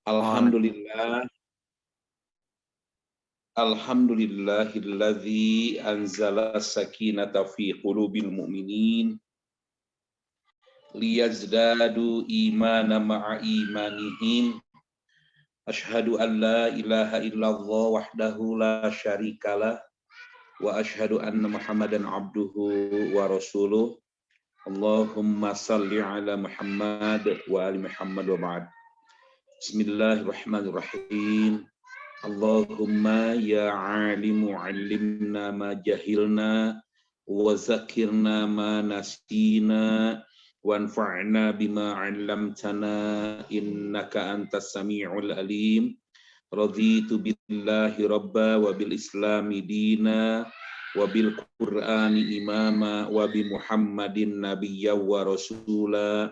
Alhamdulillah, alhamdulillahilladzi anzala sakinata fi qulubil mu'minin liyazdadu imana ma'a imanihim. Asyhadu an la ilaha illallah wahdahu la syarikalah wa asyhadu anna Muhammadan abduhu wa rasuluh. Allahumma salli ala Muhammad wa ali Muhammad wa ba'd. Bismillahirrahmanirrahim. Allahumma ya alimu allimna ma jahilna wa zakirna ma nasina wanfa'na bima 'allamtana innaka antas sami'ul alim. Raditu billahi rabba wa bil islami dina wa bil qur'ani imama wa bi Muhammadin nabiyya wa rasula.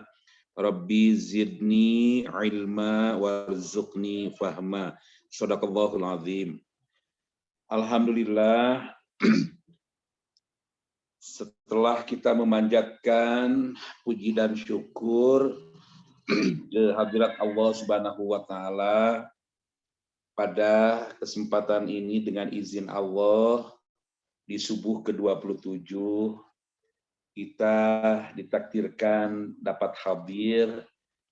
Rabbi zidni ilma warzuqni fahma. Shadaqallahul azim. Alhamdulillah, setelah kita memanjatkan puji dan syukur kehadirat Allah Subhanahu wa taala, pada kesempatan ini dengan izin Allah di subuh ke-27 kita ditakdirkan dapat hadir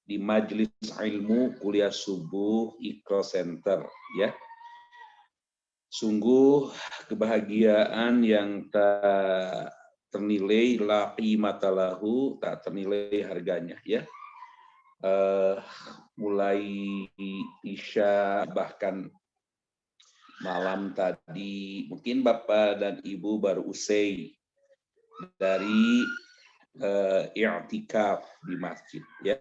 di majelis ilmu kuliah subuh Iqra Center, ya. Sungguh kebahagiaan yang tak ternilai, la qimata lahu, tak ternilai harganya, ya. Mulai isya bahkan malam tadi mungkin Bapak dan Ibu baru usai dari i'tikaf di masjid, ya,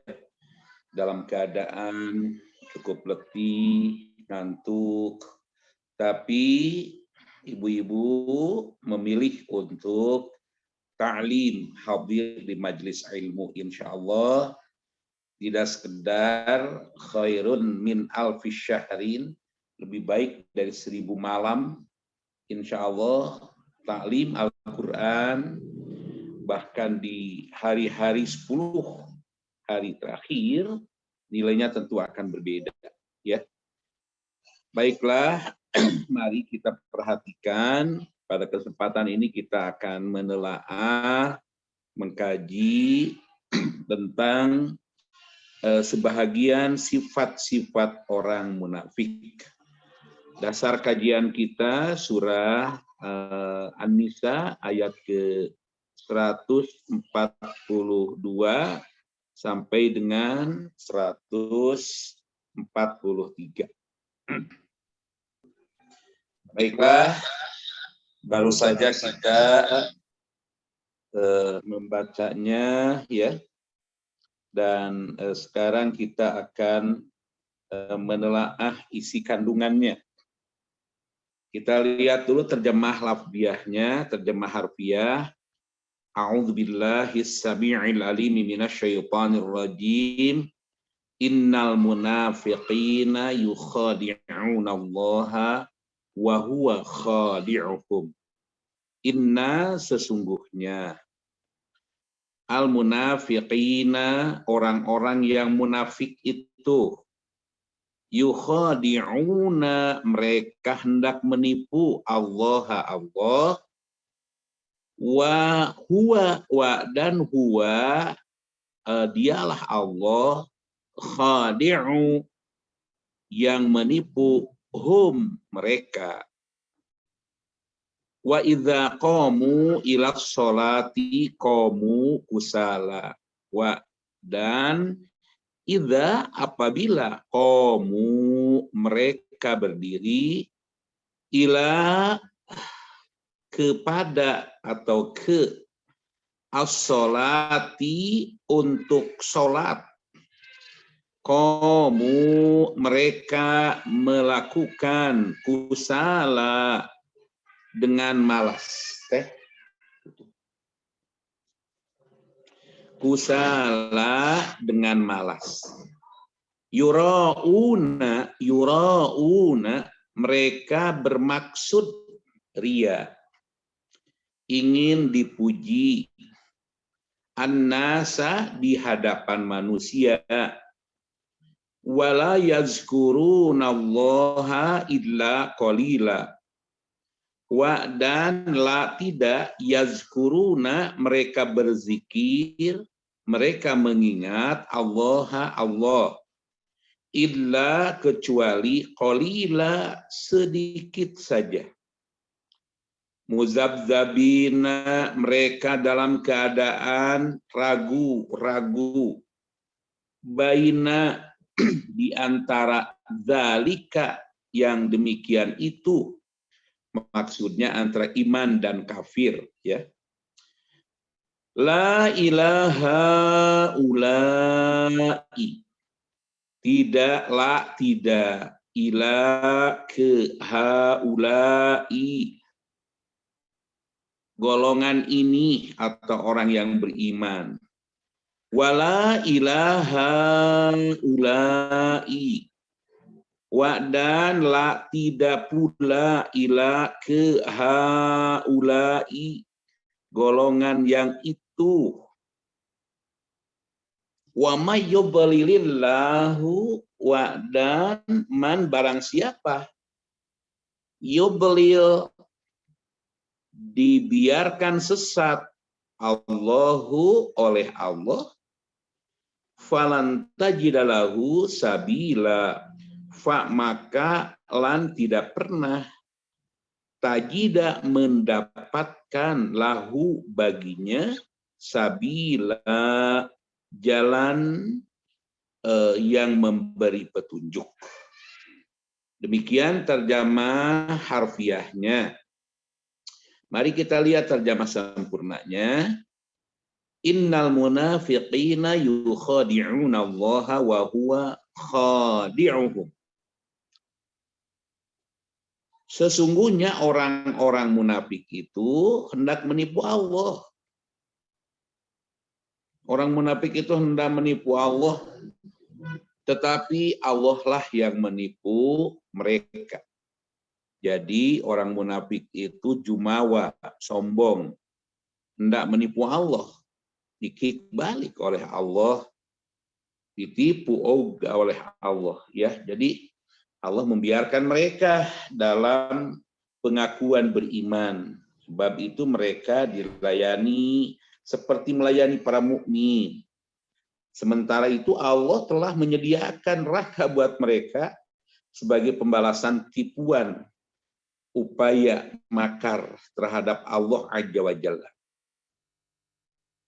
dalam keadaan cukup letih, ngantuk, tapi ibu-ibu memilih untuk ta'lim, hadir di majelis ilmu. Insyaallah tidak sekedar khairun min alfi syahrin, lebih baik dari 1000 malam. Insyaallah ta'lim Al-Quran bahkan di hari-hari 10 hari terakhir nilainya tentu akan berbeda, ya. Baiklah, mari kita perhatikan pada kesempatan ini kita akan menelaah, mengkaji tentang sebahagian sifat-sifat orang munafik. Dasar kajian kita surah An-Nisa ayat ke-142 sampai dengan 143. Baiklah, baru saja kita membacanya, ya. Dan sekarang kita akan menelaah isi kandungannya. Kita lihat dulu terjemah lafziahnya, terjemah harfiah. A'udzubillahis samii'il alim minasyaitonir rajim. Innal munafiqina yukhadi'unallaha wa huwa khadi'uhum. Inna sesungguhnya, al munafiqina orang-orang yang munafik itu, yukhadi'una mereka hendak menipu Allah, wa huwa dan huwa dialah Allah, khadi'u yang menipu hum mereka. Wa idza qamu ila sholati qamu kusala. Wa dan idza apabila qamu mereka berdiri, ila kepada atau ke as-sholati untuk sholat, qamu mereka melakukan kusala dengan malas, kusala dengan malas. Yura'una mereka bermaksud ria, ingin dipuji, an-nasa di hadapan manusia, wala yazkurunallaha illa qalila. Wa dan la tidak yazkuruna mereka berzikir, mereka mengingat Allah illa kecuali qalila sedikit saja. Muzabzabina mereka dalam keadaan ragu-ragu. Baina di antara zalika yang demikian itu, maksudnya antara iman dan kafir, ya. La ilaha ulai, tidak ila ke haulai, golongan ini atau orang yang beriman. Wala ilaha ulai, wa dan la tidak pula ila ke haulai, golongan yang itu. Wa may yudlilillahu, wa dan man barang siapa yudlil dibiarkan sesat Allahu oleh Allah, falan tajidalahu sabila, fa maka lan tidak pernah tajida mendapatkan lahu baginya sabila jalan yang memberi petunjuk. Demikian terjemah harfiahnya. Mari kita lihat terjemah sempurnanya. Innal munafiqina yukhadi'una Allaha wa huwa khadi'uhum. Sesungguhnya orang-orang munafik itu hendak menipu Allah. Orang munafik itu hendak menipu Allah, tetapi Allah lah yang menipu mereka. Jadi orang munafik itu jumawa, sombong, hendak menipu Allah. Dikik balik oleh Allah, ditipu oleh Allah, ya. Jadi Allah membiarkan mereka dalam pengakuan beriman, sebab itu mereka dilayani seperti melayani para mukmin. Sementara itu Allah telah menyediakan neraka buat mereka sebagai pembalasan tipuan upaya makar terhadap Allah Azza wa Jalla.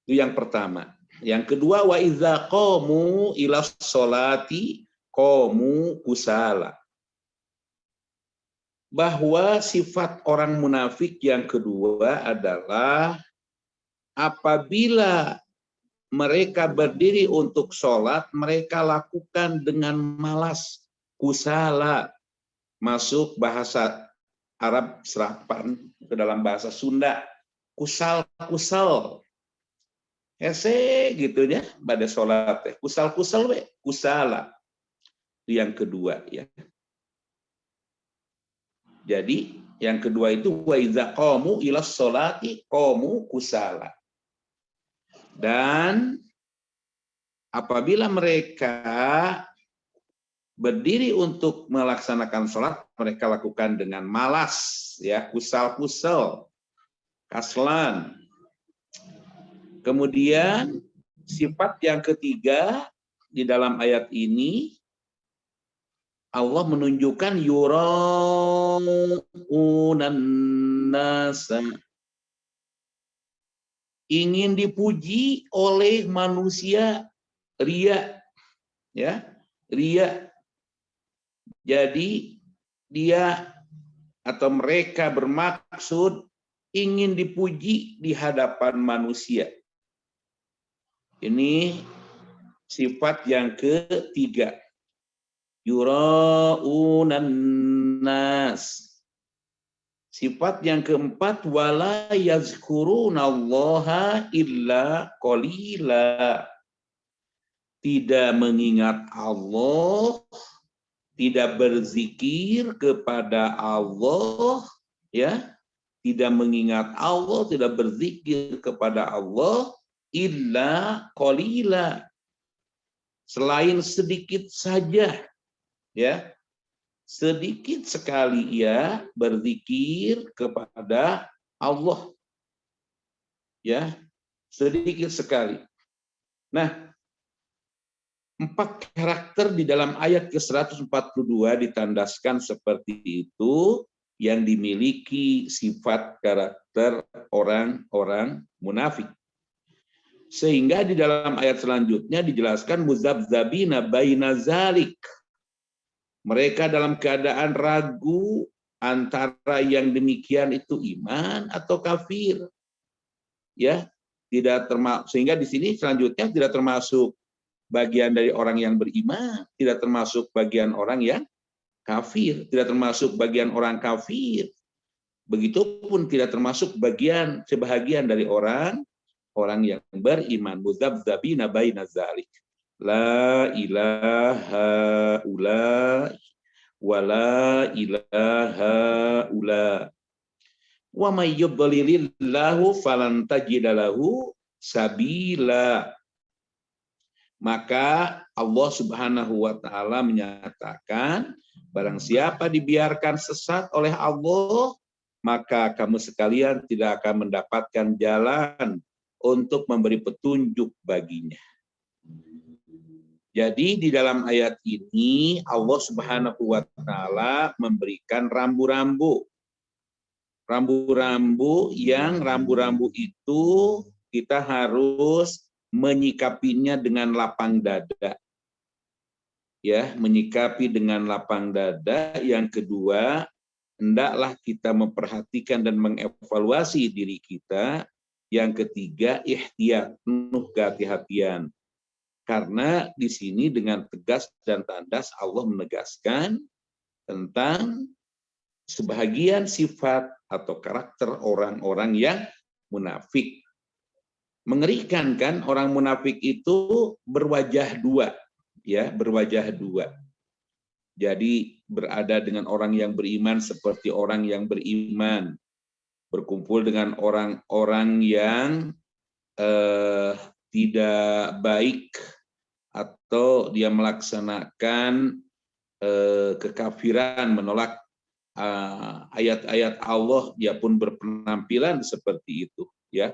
Itu yang pertama. Yang kedua, wa idza qamu ila sholati qamu kusala. Bahwa sifat orang munafik yang kedua adalah apabila mereka berdiri untuk sholat, mereka lakukan dengan malas, kusala. Masuk bahasa Arab serapan ke dalam bahasa Sunda, kusal-kusal. Hese gitu ya, pada sholat kusal-kusal we, kusala. Itu yang kedua, ya. Jadi yang kedua itu wa idza qamu ila sholati qamu kusala. Dan apabila mereka berdiri untuk melaksanakan sholat, mereka lakukan dengan malas, ya, kusal-kusal, kaslan. Kemudian sifat yang ketiga di dalam ayat ini, Allah menunjukkan yura'unan nasa, ingin dipuji oleh manusia, ria, ya, ria. Jadi dia atau mereka bermaksud ingin dipuji di hadapan manusia. Ini sifat yang ketiga. Yura'unan nas. Sifat yang keempat, wala yazkurunallaha illa qalila. Tidak mengingat Allah, tidak berzikir kepada Allah, ya. Tidak mengingat Allah, tidak berzikir kepada Allah illa qalila, selain sedikit saja, ya, sedikit sekali ia berzikir kepada Allah, ya, sedikit sekali. Nah, 4 karakter di dalam ayat ke-142 ditandaskan seperti itu yang dimiliki sifat karakter orang-orang munafik. Sehingga di dalam ayat selanjutnya dijelaskan muzabzabina baina zalik. Mereka dalam keadaan ragu antara yang demikian itu iman atau kafir. Ya, tidak termasuk, sehingga di sini selanjutnya tidak termasuk bagian dari orang yang beriman, tidak termasuk bagian orang yang kafir, tidak termasuk bagian orang kafir. Begitupun tidak termasuk sebahagian dari orang yang beriman. Muzabzabina baina zalik. La ilaha ula wa la ilaha ula. Wa may yudlilillahu falan tajida lahu sabila. Maka Allah Subhanahu wa taala menyatakan, barang siapa dibiarkan sesat oleh Allah, maka kamu sekalian tidak akan mendapatkan jalan untuk memberi petunjuk baginya. Jadi di dalam ayat ini Allah Subhanahu wa taala memberikan rambu-rambu. Rambu-rambu yang rambu-rambu itu kita harus menyikapinya dengan lapang dada. Ya, menyikapi dengan lapang dada. Yang kedua, hendaklah kita memperhatikan dan mengevaluasi diri kita. Yang ketiga, ihtiyat, penuh kehati-hatian. Karena di sini dengan tegas dan tandas Allah menegaskan tentang sebahagian sifat atau karakter orang-orang yang munafik. Mengerikan kan, orang munafik itu berwajah dua, ya, berwajah dua. Jadi berada dengan orang yang beriman seperti orang yang beriman, berkumpul dengan orang-orang yang tidak baik atau dia melaksanakan kekafiran, menolak ayat-ayat Allah, dia pun berpenampilan seperti itu, ya.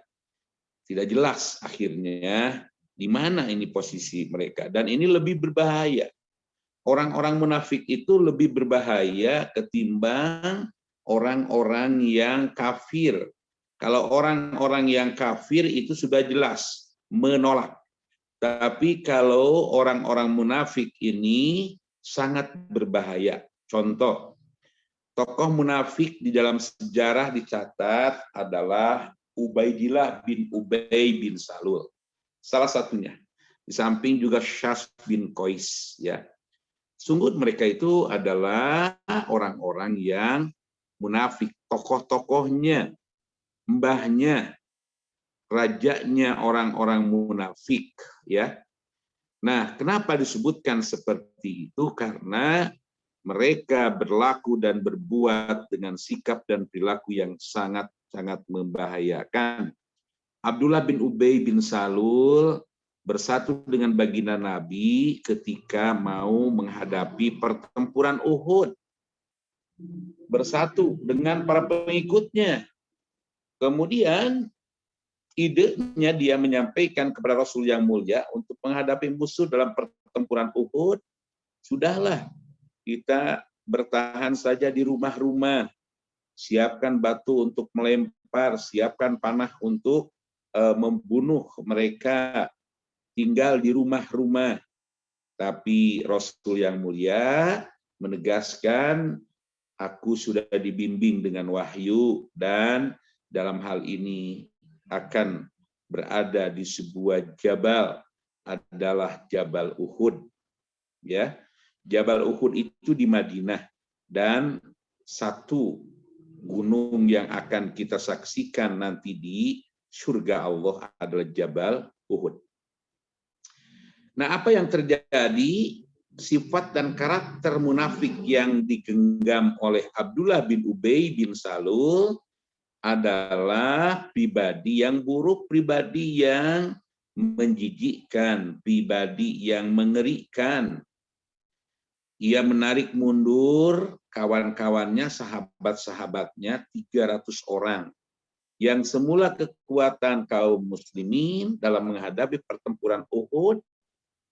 Tidak jelas akhirnya di mana ini posisi mereka, dan ini lebih berbahaya. Orang-orang munafik itu lebih berbahaya ketimbang orang-orang yang kafir. Kalau orang-orang yang kafir itu sudah jelas menolak. Tapi kalau orang-orang munafik ini sangat berbahaya. Contoh, tokoh munafik di dalam sejarah dicatat adalah Ubaidillah bin Ubay bin Salul. Salah satunya. Di samping juga Syas bin Qais, ya. Sungguh mereka itu adalah orang-orang yang munafik, tokoh-tokohnya, mbahnya, rajanya orang-orang munafik, ya. Nah, kenapa disebutkan seperti itu? Karena mereka berlaku dan berbuat dengan sikap dan perilaku yang sangat membahayakan. Abdullah bin Ubay bin Salul bersatu dengan baginda Nabi ketika mau menghadapi pertempuran Uhud. Bersatu dengan para pengikutnya. Kemudian idenya dia menyampaikan kepada Rasul yang mulia untuk menghadapi musuh dalam pertempuran Uhud. Sudahlah, kita bertahan saja di rumah-rumah. Siapkan batu untuk melempar, siapkan panah untuk membunuh mereka, tinggal di rumah-rumah. Tapi Rasul yang mulia menegaskan, aku sudah dibimbing dengan wahyu dan dalam hal ini akan berada di sebuah jabal, adalah Jabal Uhud. Ya, Jabal Uhud itu di Madinah, dan satu gunung yang akan kita saksikan nanti di surga Allah adalah Jabal Uhud. Nah, apa yang terjadi? Sifat dan karakter munafik yang digenggam oleh Abdullah bin Ubay bin Salul adalah pribadi yang buruk, pribadi yang menjijikkan, pribadi yang mengerikan. Ia menarik mundur kawan-kawannya, sahabat-sahabatnya 300 orang. Yang semula kekuatan kaum muslimin dalam menghadapi pertempuran Uhud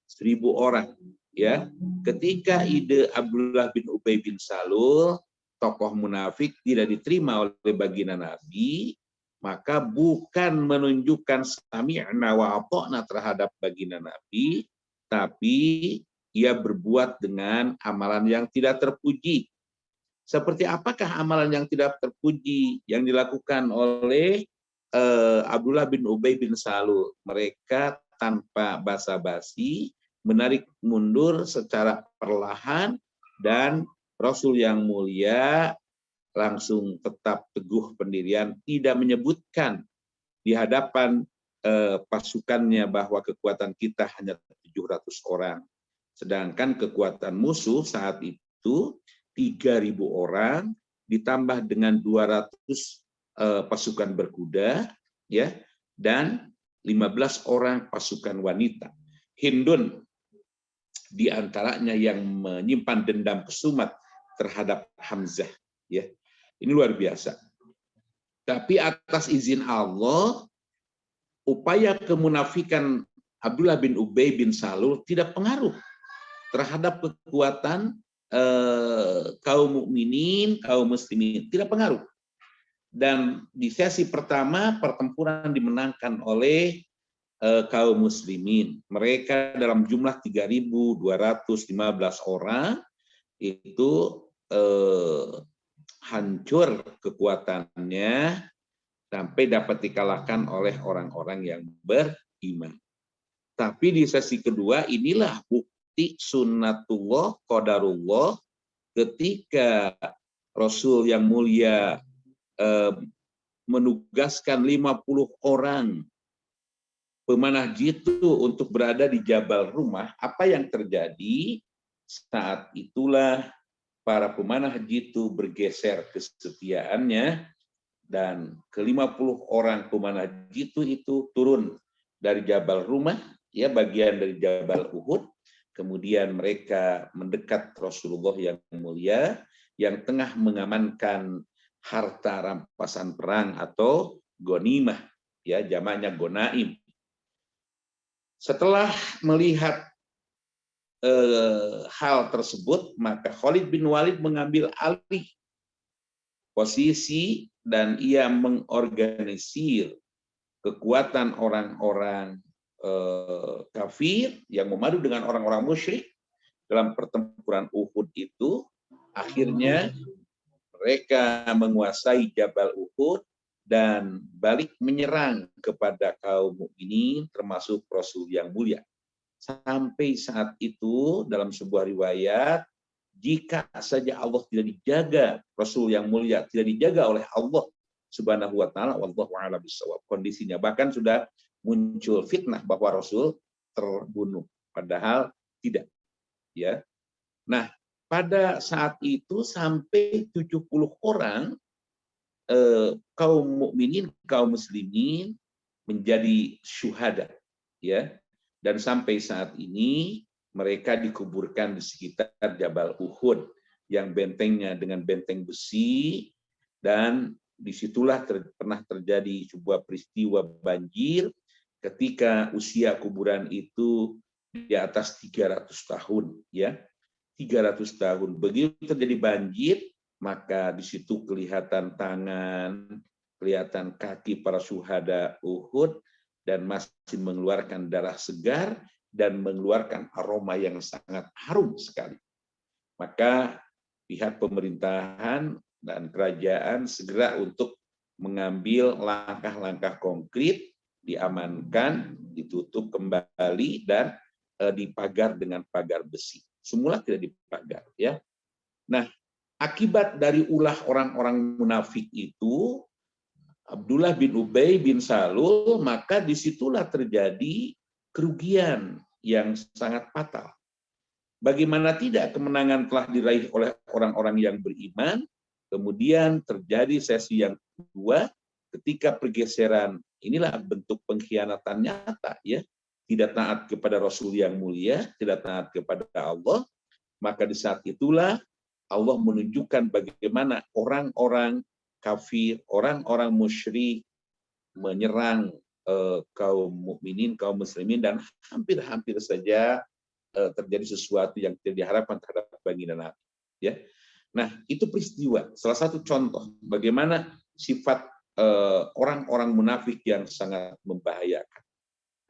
1000 orang. Ya, ketika ide Abdullah bin Ubay bin Salul, tokoh munafik, tidak diterima oleh baginda Nabi, maka bukan menunjukkan sami'na wa ata'na terhadap baginda Nabi, tapi ia berbuat dengan amalan yang tidak terpuji. Seperti apakah amalan yang tidak terpuji yang dilakukan oleh Abdullah bin Ubay bin Salul? Mereka tanpa basa-basi menarik mundur secara perlahan, dan Rasul yang mulia langsung tetap teguh pendirian, tidak menyebutkan di hadapan pasukannya bahwa kekuatan kita hanya 700 orang. Sedangkan kekuatan musuh saat itu 3.000 orang ditambah dengan 200 pasukan berkuda, ya, dan 15 orang pasukan wanita. Hindun di antaranya yang menyimpan dendam kesumat terhadap Hamzah, ya. Ini luar biasa. Tapi atas izin Allah, upaya kemunafikan Abdullah bin Ubay bin Salul tidak pengaruh terhadap kekuatan kaum mukminin, kaum muslimin, tidak pengaruh. Dan di sesi pertama pertempuran dimenangkan oleh kaum muslimin. Mereka dalam jumlah 3.215 orang itu hancur kekuatannya sampai dapat dikalahkan oleh orang-orang yang beriman. Tapi di sesi kedua inilah bukti sunnatullah, qadarullah, ketika Rasul yang mulia menugaskan 50 orang pemanah jitu untuk berada di Jabal Rumah. Apa yang terjadi? Saat itulah para pemanah jitu bergeser kesetiaannya, dan ke-50 orang pemanah jitu itu turun dari Jabal Rumah, ya, bagian dari Jabal Uhud. Kemudian mereka mendekat Rasulullah yang mulia yang tengah mengamankan harta rampasan perang atau ghanimah, ya, jamaknya gonaim. Setelah melihat hal tersebut, maka Khalid bin Walid mengambil alih posisi dan ia mengorganisir kekuatan orang-orang kafir yang memadu dengan orang-orang musyrik dalam pertempuran Uhud itu. Akhirnya mereka menguasai Jabal Uhud dan balik menyerang kepada kaum mukminin termasuk Rasul yang mulia. Sampai saat itu dalam sebuah riwayat, jika saja Allah tidak dijaga, Rasul yang mulia tidak dijaga oleh Allah Subhanahu wa taala, wallahu a'lam bishawab, kondisinya bahkan sudah muncul fitnah bahwa Rasul terbunuh, padahal tidak, ya. Nah, pada saat itu sampai 70 orang kaum mukminin, kaum muslimin menjadi syuhada, ya. Dan sampai saat ini mereka dikuburkan di sekitar Jabal Uhud yang bentengnya dengan benteng besi, dan disitulah pernah terjadi sebuah peristiwa banjir ketika usia kuburan itu di atas 300 tahun, ya. 300 tahun. Begitu terjadi banjir, maka di situ kelihatan tangan, kelihatan kaki para syuhada Uhud, dan masih mengeluarkan darah segar dan mengeluarkan aroma yang sangat harum sekali. Maka pihak pemerintahan dan kerajaan segera untuk mengambil langkah-langkah konkret, diamankan, ditutup kembali, dan dipagar dengan pagar besi. Semula tidak dipagar, ya. Nah, akibat dari ulah orang-orang munafik itu, Abdullah bin Ubay bin Salul, maka disitulah terjadi kerugian yang sangat fatal. Bagaimana tidak, kemenangan telah diraih oleh orang-orang yang beriman. Kemudian terjadi sesi yang kedua ketika pergeseran. Inilah bentuk pengkhianatan nyata, ya. tidak taat kepada Rasul yang mulia, tidak taat kepada Allah, maka di saat itulah Allah menunjukkan bagaimana orang-orang kafir, orang-orang musyrik menyerang kaum mukminin, kaum muslimin, dan hampir-hampir saja terjadi sesuatu yang tidak diharapkan terhadap baginda Nabi. Ya, nah itu peristiwa, salah satu contoh bagaimana sifat orang-orang munafik yang sangat membahayakan,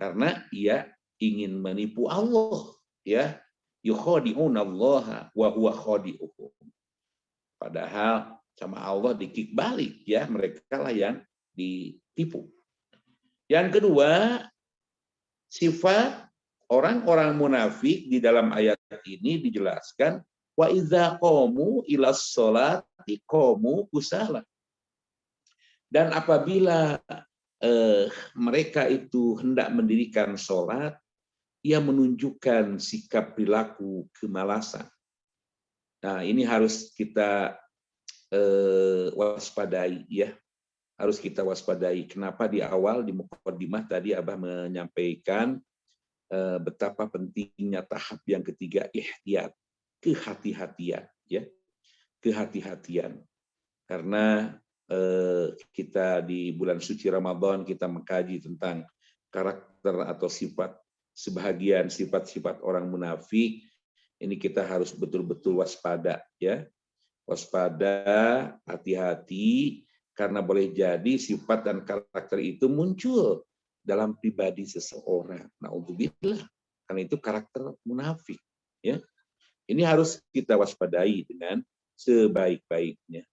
karena ia ingin menipu Allah. Ya, yukhadi'unallaha wa huwa khadi'uhum. Padahal sama Allah dikik balik, ya mereka lah yang ditipu. Yang kedua, sifat orang-orang munafik di dalam ayat ini dijelaskan, wa idza qamu ilas sholati qamu kusala. Dan apabila mereka itu hendak mendirikan sholat, ia menunjukkan sikap perilaku kemalasan. Nah, ini harus kita waspadai, ya. Harus kita waspadai. Kenapa di awal di muqaddimah tadi Abah menyampaikan betapa pentingnya tahap yang ketiga, ihtiyat, kehati-hatian, ya, kehati-hatian. Karena kita di bulan suci Ramadan kita mengkaji tentang karakter atau sifat sebahagian sifat-sifat orang munafik. Ini kita harus betul-betul waspada, ya, waspada, hati-hati. Karena boleh jadi sifat dan karakter itu muncul dalam pribadi seseorang. Na'udzubillah. Karena itu karakter munafik. Ya. Ini harus kita waspadai dengan sebaik-baiknya.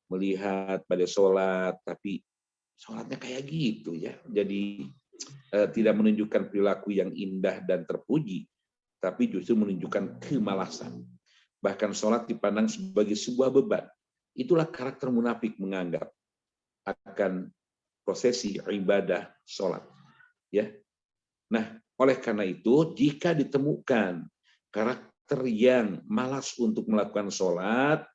Melihat pada sholat, tapi sholatnya kayak gitu, ya. Jadi tidak menunjukkan perilaku yang indah dan terpuji, tapi justru menunjukkan kemalasan. Bahkan sholat dipandang sebagai sebuah beban. Itulah karakter munafik menganggap akan prosesi ibadah sholat. Ya. Nah, oleh karena itu, jika ditemukan karakter yang malas untuk melakukan sholat,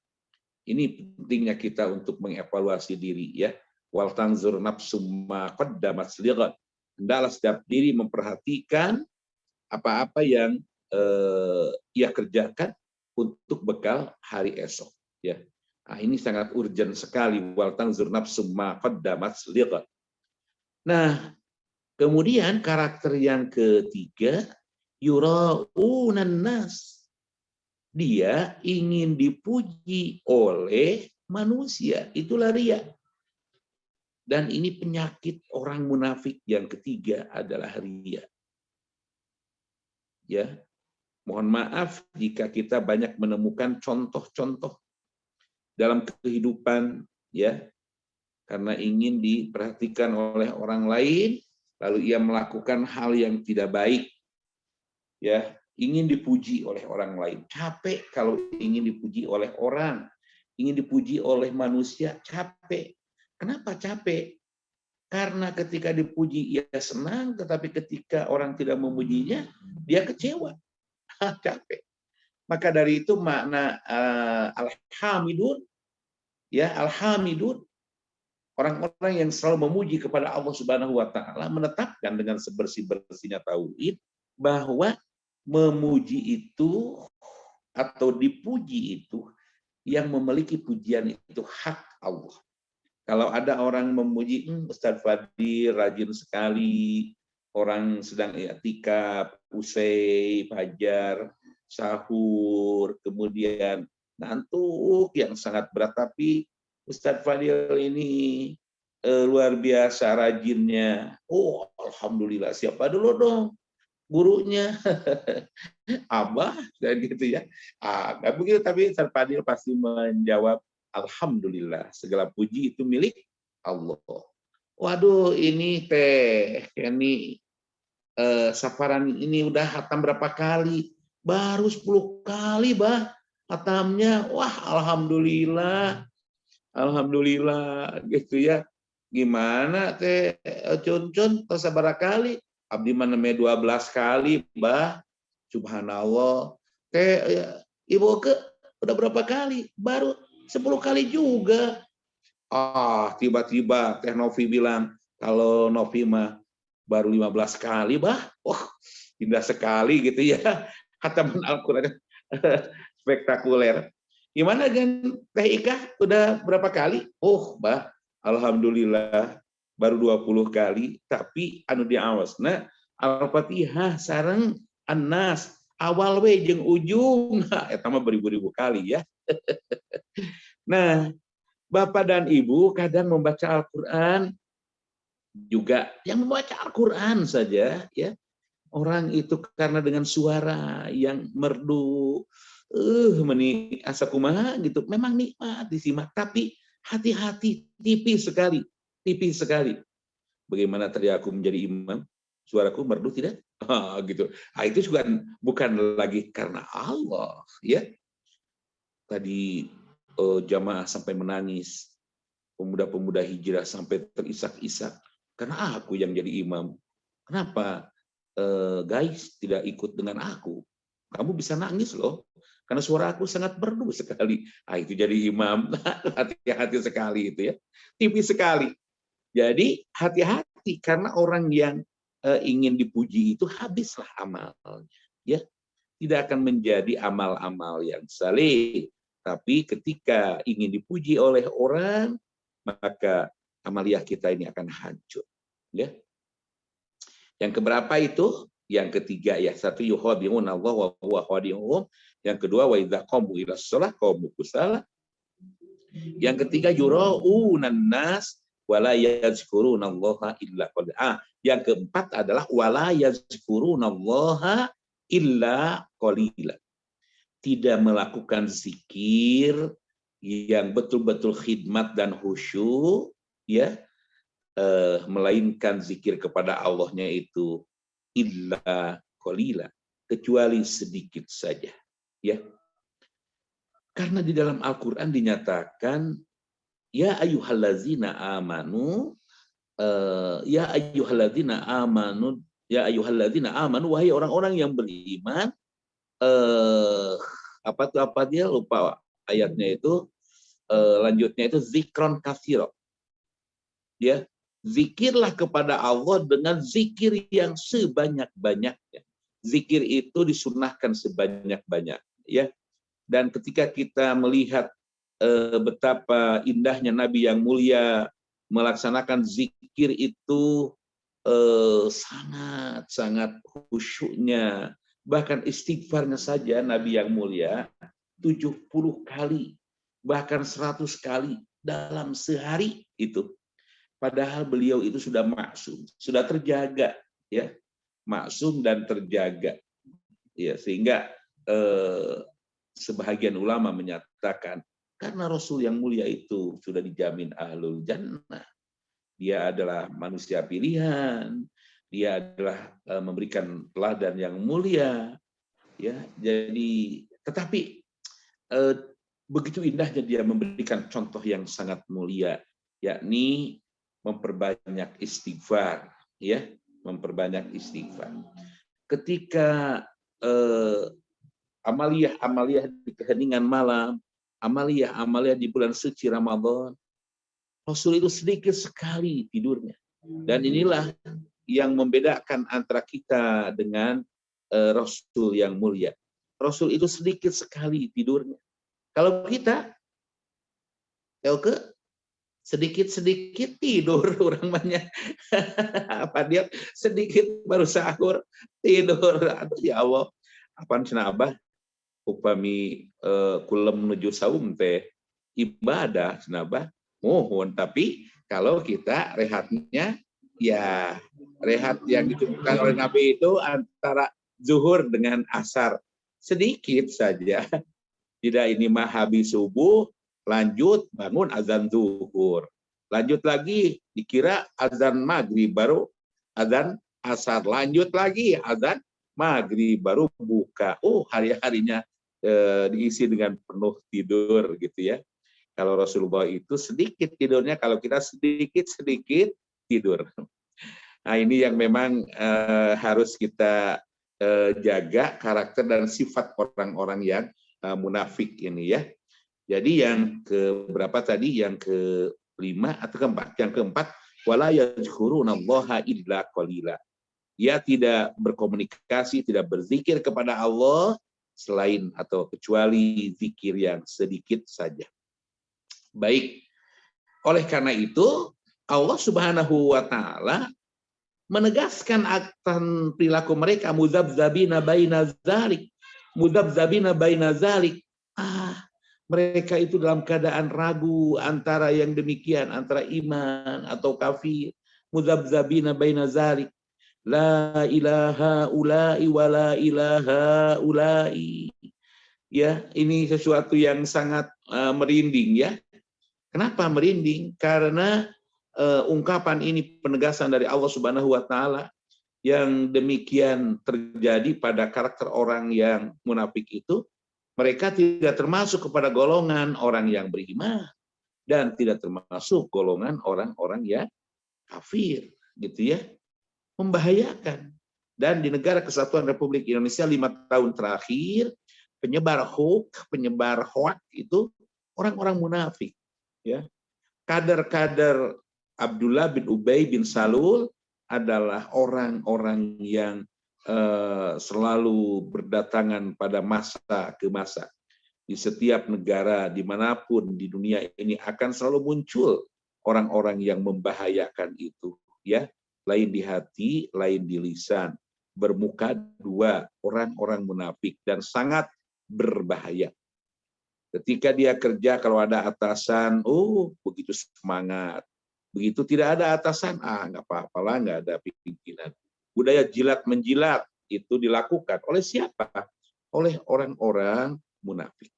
ini pentingnya kita untuk mengevaluasi diri, ya. Wal tanzur nafsum ma qaddamat lighad. Hendaklah setiap diri memperhatikan apa-apa yang ia kerjakan untuk bekal hari esok, ya. Nah, ini sangat urgent sekali, wal tanzur nafsum ma qaddamat lighad. Nah, kemudian karakter yang ketiga, yura'unan nas. Dia ingin dipuji oleh manusia, itulah riya. Dan ini penyakit orang munafik yang ketiga adalah riya. Ya. Mohon maaf jika kita banyak menemukan contoh-contoh dalam kehidupan, ya, karena ingin diperhatikan oleh orang lain, lalu ia melakukan hal yang tidak baik, ya, ingin dipuji oleh orang lain. Capek kalau ingin dipuji oleh orang, ingin dipuji oleh manusia, capek. Kenapa capek? Karena ketika dipuji ia senang, tetapi ketika orang tidak memujinya, dia kecewa, capek. Maka dari itu makna alhamidun, ya, alhamidun, orang-orang yang selalu memuji kepada Allah Subhanahu wa taala menetapkan dengan sebersih-bersihnya tauhid bahwa memuji itu atau dipuji itu, yang memiliki pujian itu hak Allah. Kalau ada orang memuji, Ustadz Fadil rajin sekali, orang sedang i'tikaf, usai, fajar, sahur, kemudian ngantuk yang sangat berat, tapi Ustadz Fadil ini luar biasa rajinnya. Oh, alhamdulillah. Siapa dulu dong gurunya? Abah, dan gitu, ya. Nggak begitu, tapi Ustadz Fadil pasti menjawab, alhamdulillah, segala puji itu milik Allah. Waduh, ini teh, ini safaran ini udah hatam berapa kali? Baru 10 kali, Bah, hatamnya. Wah, alhamdulillah. Alhamdulillah, gitu, ya. Gimana teh Cun-Cun sabaraha kali? Abdi mah 12 kali, Bah. Subhanallah. Teh Ibu ke udah berapa kali? Baru 10 kali juga. Tiba-tiba Teh Novi bilang, kalau Novi mah baru 15 kali, indah sekali gitu ya. Khataman Al-Quran spektakuler. Gimana kan Teh Ika? Udah berapa kali? Alhamdulillah baru 20 kali, tapi anu diawasna Al-Fatihah sareng An-Nas awal we jeung ujung. Eta mah beribu-ribu kali ya. Nah, Bapak dan Ibu kadang membaca Al-Quran juga yang membaca Al-Quran saja ya. Orang itu karena dengan suara yang merdu, meni asa kumaha gitu, memang nikmat disimak, tapi hati-hati, tipis sekali, tipis sekali. Bagaimana tadi aku menjadi imam, suaraku merdu tidak? Gitu. Itu juga bukan lagi karena Allah, ya. Tadi jamaah sampai menangis, pemuda-pemuda hijrah sampai terisak-isak karena aku yang jadi imam. Kenapa? Guys tidak ikut dengan aku, kamu bisa nangis loh karena suara aku sangat merdu sekali. Itu jadi imam. Hati-hati sekali itu ya, tipis sekali. Jadi hati-hati karena orang yang ingin dipuji itu habislah amalnya ya, tidak akan menjadi amal-amal yang saleh. Tapi ketika ingin dipuji oleh orang, maka amaliyah kita ini akan hancur ya. Yang keberapa itu? Yang ketiga ya. Satu, yukhadi'un Allah wa huwa khadi'uhum. Yang kedua, wa idza qamu ila shalah qamu kusala. Yang ketiga, yura'unan nas wa la yazkurunallaha illa qalila. Yang keempat adalah wa la yazkurunallaha illa qalila. Tidak melakukan zikir yang betul-betul khidmat dan khusyuk ya. Melainkan zikir kepada Allahnya itu illa qalila, kecuali sedikit saja ya. Karena di dalam Al-Qur'an dinyatakan ya ayyuhallazina amanu ya ayyuhallazina amanu wahai orang-orang yang beriman, apa dia lupa ayatnya itu, lanjutnya itu zikron katsira ya. Zikirlah kepada Allah dengan zikir yang sebanyak-banyaknya. Zikir itu disunnahkan sebanyak-banyak ya. Dan ketika kita melihat betapa indahnya Nabi yang mulia melaksanakan zikir itu, sangat-sangat khusyuknya. Bahkan istighfarnya saja Nabi yang mulia 70 kali, bahkan 100 kali dalam sehari itu. Padahal beliau itu sudah maksum, sudah terjaga, ya, maksum dan terjaga, ya, sehingga sebahagian ulama menyatakan karena Rasul yang mulia itu sudah dijamin ahlul jannah, dia adalah manusia pilihan, dia adalah memberikan teladan yang mulia, ya, jadi tetapi begitu indahnya dia memberikan contoh yang sangat mulia, yakni memperbanyak istighfar, ya, memperbanyak istighfar. Ketika amaliyah di keheningan malam, amaliyah di bulan suci Ramadan, Rasul itu sedikit sekali tidurnya. Dan inilah yang membedakan antara kita dengan Rasul yang mulia. Rasul itu sedikit sekali tidurnya. Kalau kita, sedikit-sedikit tidur orang banyak. Apa dia sedikit baru sahur tidur. Aduh ya Allah, apaan cenah Abah? Upami kulem menuju saum teh ibadah cenah Abah. Mohon, tapi kalau kita rehatnya ya rehat yang ditentukan oleh Nabi itu antara zuhur dengan asar. Sedikit saja. Tidak ini mah habis subuh, lanjut bangun azan zuhur, lanjut lagi dikira azan maghrib, baru azan asar, lanjut lagi azan maghrib, baru buka. Hari-harinya diisi dengan penuh tidur gitu ya. Kalau Rasulullah itu sedikit tidurnya, kalau kita sedikit tidur. Nah ini yang memang harus kita jaga karakter dan sifat orang-orang yang munafik ini ya. Jadi yang keberapa tadi? Yang kelima atau keempat? Yang keempat, wala yadhkurunallaha illa qalila. Dia tidak berkomunikasi, tidak berzikir kepada Allah selain atau kecuali zikir yang sedikit saja. Baik, oleh karena itu Allah Subhanahu wa taala menegaskan akan perilaku mereka mudzabdzabina baina zalik. Mudzabdzabina baina zalik. Mereka itu dalam keadaan ragu antara yang demikian, antara iman atau kafir. Mudzabdzabina baina zalik. La ilaha ulai wa la ilaha ulai. Ya, ini sesuatu yang sangat merinding ya. Kenapa merinding? Karena ungkapan ini penegasan dari Allah Subhanahu wa taala yang demikian terjadi pada karakter orang yang munafik itu, mereka tidak termasuk kepada golongan orang yang beriman dan tidak termasuk golongan orang-orang yang kafir, gitu ya. Membahayakan. Dan di negara Kesatuan Republik Indonesia 5 tahun terakhir, penyebar hoax itu orang-orang munafik, ya. Kader-kader Abdullah bin Ubay bin Salul adalah orang-orang yang selalu berdatangan pada masa ke masa. Di setiap negara dimanapun di dunia ini akan selalu muncul orang-orang yang membahayakan itu, ya. Lain di hati, lain di lisan, bermuka dua, orang-orang munafik dan sangat berbahaya. Ketika dia kerja, kalau ada atasan, begitu semangat. Begitu tidak ada atasan, nggak apa-apalah, nggak ada pimpinan. Budaya jilat menjilat itu dilakukan oleh siapa? Oleh orang-orang munafik.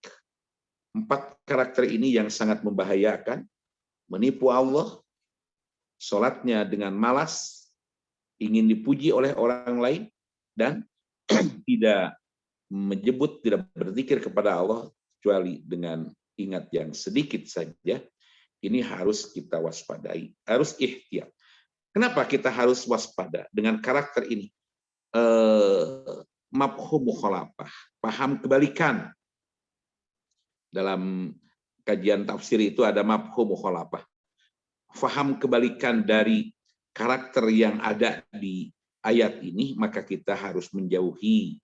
4 karakter ini yang sangat membahayakan, menipu Allah, sholatnya dengan malas, ingin dipuji oleh orang lain, dan tidak menyebut, tidak berzikir kepada Allah, kecuali dengan ingat yang sedikit saja. Ini harus kita waspadai, harus ihtiyat. Kenapa kita harus waspada dengan karakter ini? Mafhum mukhalafah, paham kebalikan. Dalam kajian tafsir itu ada mafhum mukhalafah. Faham kebalikan dari karakter yang ada di ayat ini, maka kita harus menjauhi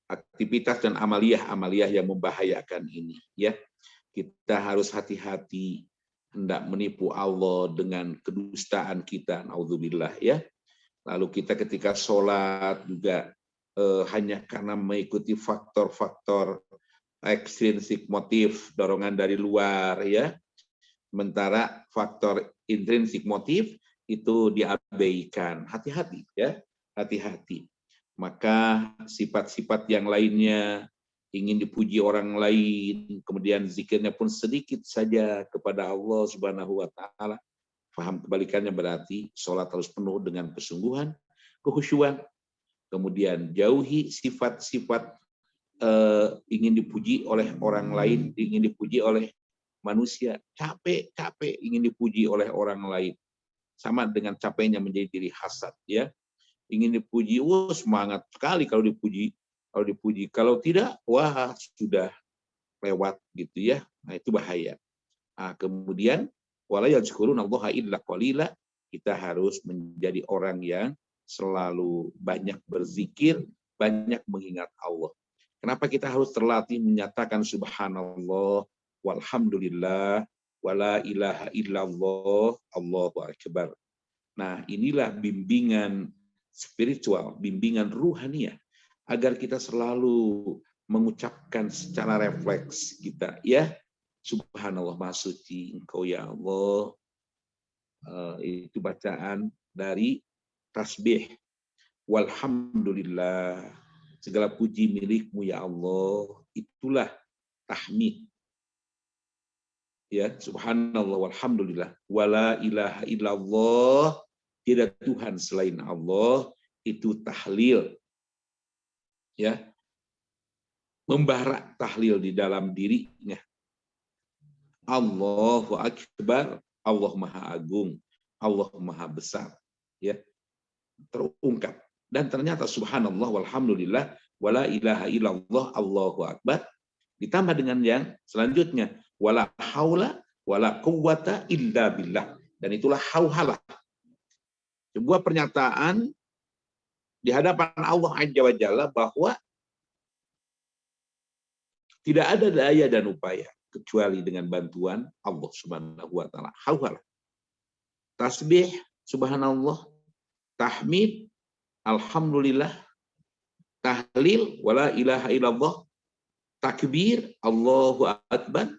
aktivitas dan amaliyah yang membahayakan ini, ya. Kita harus hati-hati hendak menipu Allah dengan kedustaan kita, naudzubillah, ya. Lalu kita ketika sholat juga hanya karena mengikuti faktor-faktor ekstrinsik, motif, dorongan dari luar, ya. Sementara faktor intrinsik, motif itu diabaikan. Hati-hati, ya, hati-hati. Maka sifat-sifat yang lainnya, ingin dipuji orang lain, kemudian zikirnya pun sedikit saja kepada Allah Subhanahu wa taala. Faham kebalikannya berarti sholat harus penuh dengan kesungguhan, kehusyuan. Kemudian jauhi sifat-sifat ingin dipuji oleh orang lain, ingin dipuji oleh manusia. Capek ingin dipuji oleh orang lain. Sama dengan capeknya menjadi diri hasad, ya. Ingin dipuji, semangat sekali kalau dipuji. Kalau tidak, sudah lewat, gitu ya. Nah, itu bahaya. Kemudian wala yadhkurunallaha illa qalila, kita harus menjadi orang yang selalu banyak berzikir, banyak mengingat Allah. Kenapa kita harus terlatih menyatakan subhanallah, walhamdulillah, wala ilaha illallah, Allahu akbar. Nah, inilah bimbingan spiritual, bimbingan ruhaniyah, agar kita selalu mengucapkan secara refleks kita, ya, subhanallah, maha suci engkau ya Allah. Itu bacaan dari tasbih. Walhamdulillah, segala puji milikmu ya Allah. Itulah tahmid. Ya, subhanallah walhamdulillah. Wala ilaha illallah, tidak Tuhan selain Allah. Itu tahlil. Ya, membarak tahlil di dalam dirinya. Allahu akbar, Allah maha agung, Allah maha besar, ya, terungkap. Dan ternyata subhanallah walhamdulillah wala ilaha illallah, Allahu akbar, ditambah dengan yang selanjutnya wala haula wala quwwata illa billah, dan itulah hauhalah, sebuah pernyataan di hadapan Allah Azza wa Jalla bahwa tidak ada daya dan upaya kecuali dengan bantuan Allah Subhanahu wa taala. Hauhala. Tasbih subhanallah, tahmid alhamdulillah, tahlil wala ilaha illallah, takbir Allahu akbar,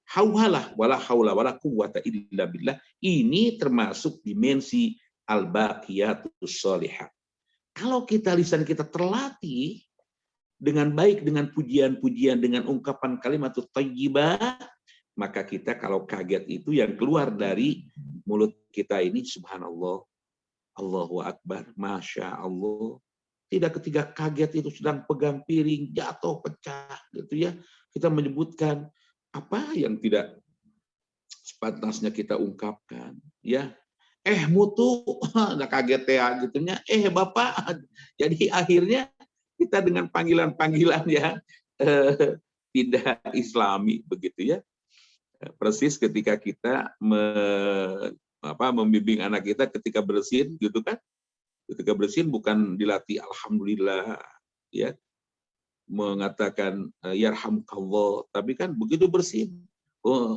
hauhalah wala haula wala quwwata illa billah. Ini termasuk dimensi al-baqiyatus sholihah. Kalau lisan kita terlatih dengan baik, dengan pujian-pujian, dengan ungkapan kalimat thayyibah, maka kita kalau kaget itu yang keluar dari mulut kita ini subhanallah, Allahu akbar, masya Allah. Tidak ketika kaget itu sedang pegang piring, jatuh, pecah, gitu ya. Kita menyebutkan apa yang tidak sepantasnya kita ungkapkan, ya. Mutu, nggak kaget ya, gitunya. Bapak. Jadi akhirnya kita dengan panggilan-panggilan ya tidak Islami begitu ya. Persis ketika kita membimbing anak kita ketika bersin gitu kan. Ketika bersin bukan dilatih alhamdulillah ya, mengatakan yarhamukallah, tapi kan begitu bersin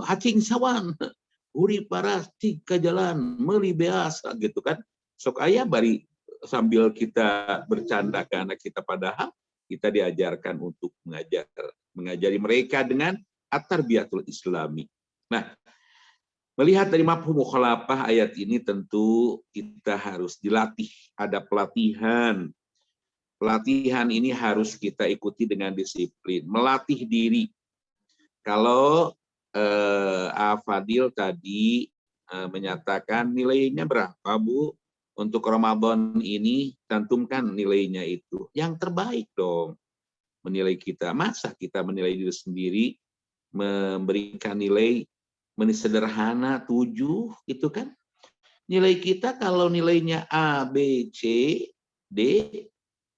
hacing sawan uri paras tika jalan meli beasa gitu kan. Sok aya bari sambil kita bercanda ke anak kita, padahal kita diajarkan untuk mengajari mereka dengan at-tarbiyatul islami. Nah, melihat dari mafhum mukhalafah ayat ini tentu kita harus dilatih, ada pelatihan. Pelatihan ini harus kita ikuti dengan disiplin, melatih diri. Kalau Fadil tadi menyatakan nilainya berapa, Bu? Untuk Ramadan ini, cantumkan nilainya itu. Yang terbaik dong menilai kita. Masa kita menilai diri sendiri, memberikan nilai sederhana 7, gitu kan? Nilai kita kalau nilainya A, B, C, D,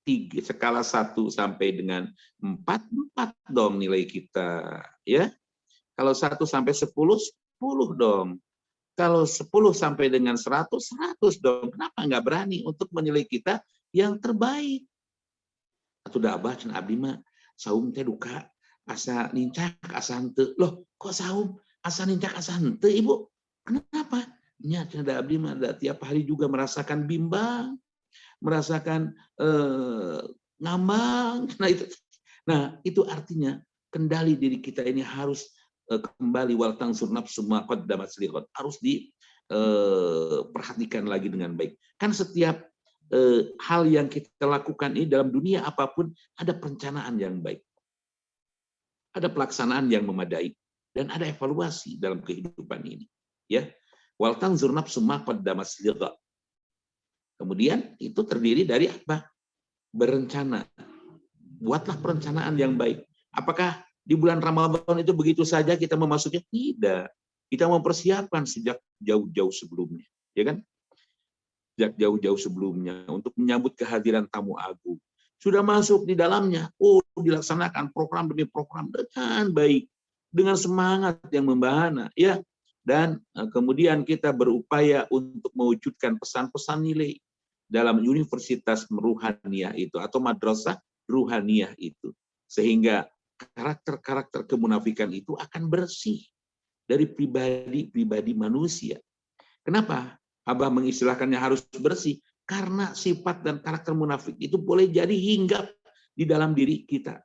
3, skala 1 sampai dengan 4 dong nilai kita. Ya. Kalau 1 sampai 10, 10 dong. Kalau 10 sampai dengan 100, 100 dong. Kenapa nggak berani untuk menilai kita yang terbaik? Atau dah abah cen abdi mah saum teh duka asa nincak asa henteu. Loh, kok saum asa nincak asa henteu, Ibu? Kenapa? Nya cen da abdi mah tiap hari juga merasakan bimbang, merasakan ngambang. Nah, itu artinya kendali diri kita ini harus kembali wal tangsur nafsu ma qaddamat liqad, harus diperhatikan lagi dengan baik. Kan setiap hal yang kita lakukan ini dalam dunia apapun ada perencanaan yang baik, ada pelaksanaan yang memadai, dan ada evaluasi dalam kehidupan ini. Ya, wal tangsur nafsu ma qaddamat liqad. Kemudian itu terdiri dari apa? Berencana. Buatlah perencanaan yang baik. Apakah di bulan Ramadan itu begitu saja kita memasuki? Tidak. Kita mempersiapkan sejak jauh-jauh sebelumnya, ya kan? Sejak jauh-jauh sebelumnya untuk menyambut kehadiran tamu agung. Sudah masuk di dalamnya, dilaksanakan program demi program dengan baik, dengan semangat yang membahana, ya. Dan kemudian kita berupaya untuk mewujudkan pesan-pesan nilai dalam universitas ruhaniyah itu atau madrasah ruhaniyah itu, sehingga karakter-karakter kemunafikan itu akan bersih dari pribadi-pribadi manusia. Kenapa Abah mengistilahkannya harus bersih? Karena sifat dan karakter munafik itu boleh jadi hinggap di dalam diri kita.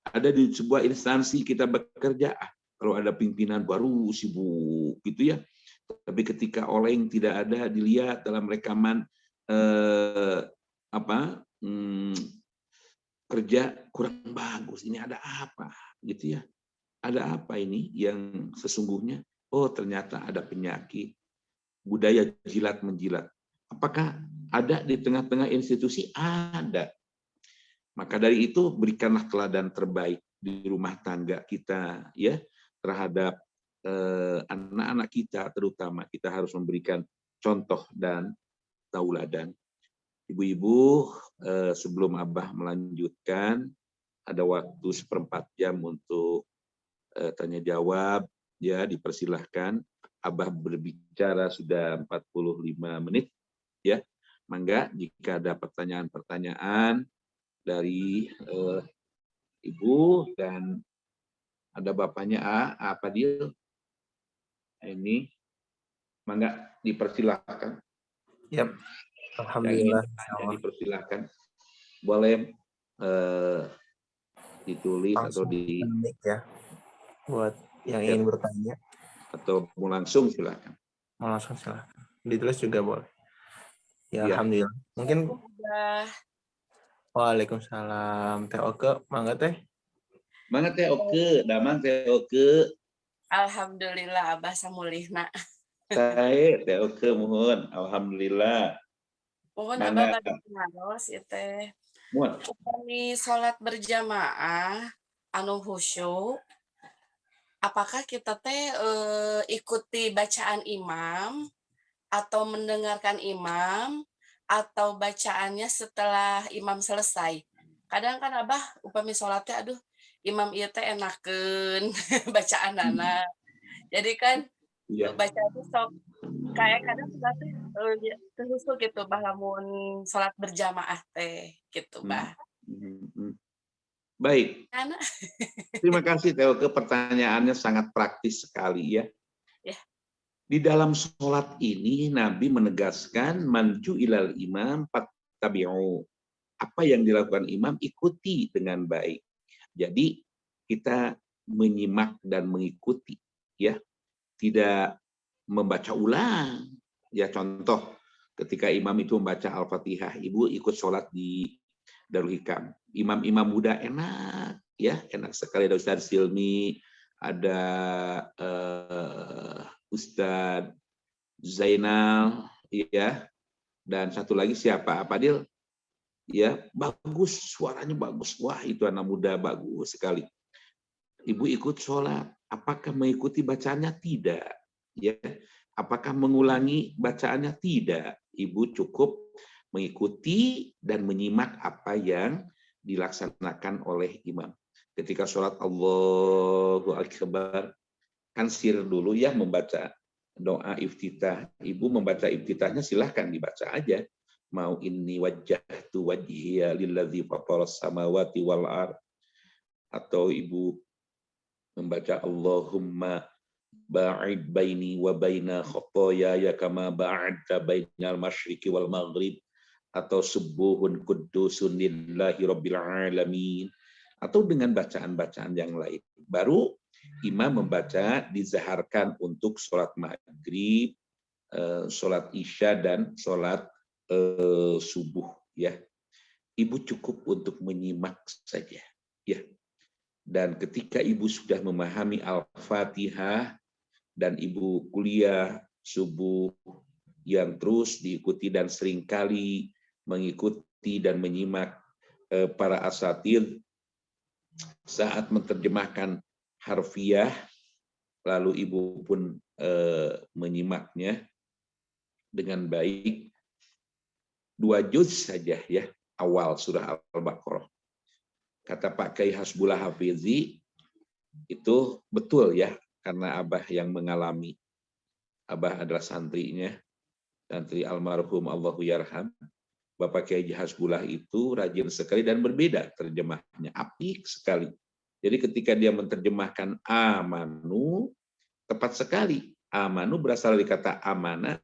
Ada di sebuah instansi kita bekerja, kalau ada pimpinan baru sibuk gitu ya. Tapi ketika oleng tidak ada dilihat dalam rekaman kerja kurang bagus, ini ada apa gitu ya, ada apa ini yang sesungguhnya? Oh, ternyata ada penyakit budaya jilat menjilat. Apakah ada di tengah-tengah institusi? Ada. Maka dari itu berikanlah teladan terbaik di rumah tangga kita ya, terhadap anak-anak kita, terutama kita harus memberikan contoh dan tauladan. Ibu-ibu, sebelum Abah melanjutkan, ada waktu 1/4 jam untuk tanya jawab, ya dipersilahkan. Abah berbicara sudah 45 menit ya. Mangga jika ada pertanyaan-pertanyaan dari Ibu dan ada bapaknya apa dia ini, mangga dipersilahkan. Yap. Yang ingin Alhamdulillah. bertanya dipersilahkan. Boleh ditulis atau Langsung ya buat yang ingin bertanya. Atau mau langsung silakan. Mau langsung silakan. Ditulis juga boleh. Ya, Ya. alhamdulillah. Mungkin Waalaikumsalam. Teh Oke, mangga teh. Mangga Teh Oke, damang Teh Oke. Alhamdulillah Abah samulihna. Sae Teh Oke mohon. Alhamdulillah. Mohon Abah bagi ngaros ieu teh. Muat. Upami salat berjamaah anu khusyuk, apakah kita teh ikuti bacaan imam atau mendengarkan imam atau bacaannya setelah imam selesai? Kadang kan Abah upami salat teh aduh imam ieu teh enakeun bacaanana. Jadi kan bacaannya sok kayak kadang kita teh terhusu gitu bah lamun salat berjamaah teh gitu bah. Baik. Terima kasih Teh Oke, pertanyaannya sangat praktis sekali ya. Ya. Di dalam sholat ini Nabi menegaskan manju ilal imam fattabi'u. Apa yang dilakukan imam ikuti dengan baik. Jadi kita menyimak dan mengikuti ya. Tidak membaca ulang. Ya contoh ketika imam itu membaca Al-Fatihah, Ibu ikut sholat di Darul Hikam. Imam-imam muda enak ya, enak sekali. Ada Ustadz Silmi, ada Ustadz Zainal ya. Dan satu lagi siapa? Padil ya, bagus, suaranya bagus. Wah, itu anak muda bagus sekali. Ibu ikut sholat, apakah mengikuti bacaannya? Tidak. Ya, apakah mengulangi bacaannya? Tidak. Ibu cukup mengikuti dan menyimak apa yang dilaksanakan oleh imam. Ketika sholat Allahu Akbar, kan sir dulu ya membaca doa iftitah. Ibu membaca iftitahnya silahkan dibaca aja. Mau inni wajjahtu wajhiya lilladzi fataras samawati wal ard, atau ibu membaca Allahumma ba'id baini wa baina khotoyaya kama ba'adta bainal masyriqi wal maghrib, atau subuhun kuddusun lillahi rabbil alamin, atau dengan bacaan-bacaan yang lain. Baru imam membaca dizaharkan untuk sholat maghrib, sholat isya, dan sholat subuh ya. Ibu cukup untuk menyimak saja ya. Dan ketika ibu sudah memahami Al-Fatihah dan ibu kuliah subuh yang terus diikuti dan seringkali mengikuti dan menyimak para asatidz saat menerjemahkan harfiah, lalu ibu pun menyimaknya dengan baik. 2 juz saja ya, awal surah Al-Baqarah. Kata Pak Kiai Hasbullah Hafizi, itu betul ya, karena Abah yang mengalami. Abah adalah santrinya, santri almarhum Allahu Yarham. Bapak Kiai Hasbullah itu rajin sekali dan berbeda terjemahnya, apik sekali. Jadi ketika dia menerjemahkan amanu, tepat sekali. Amanu berasal dari kata amanah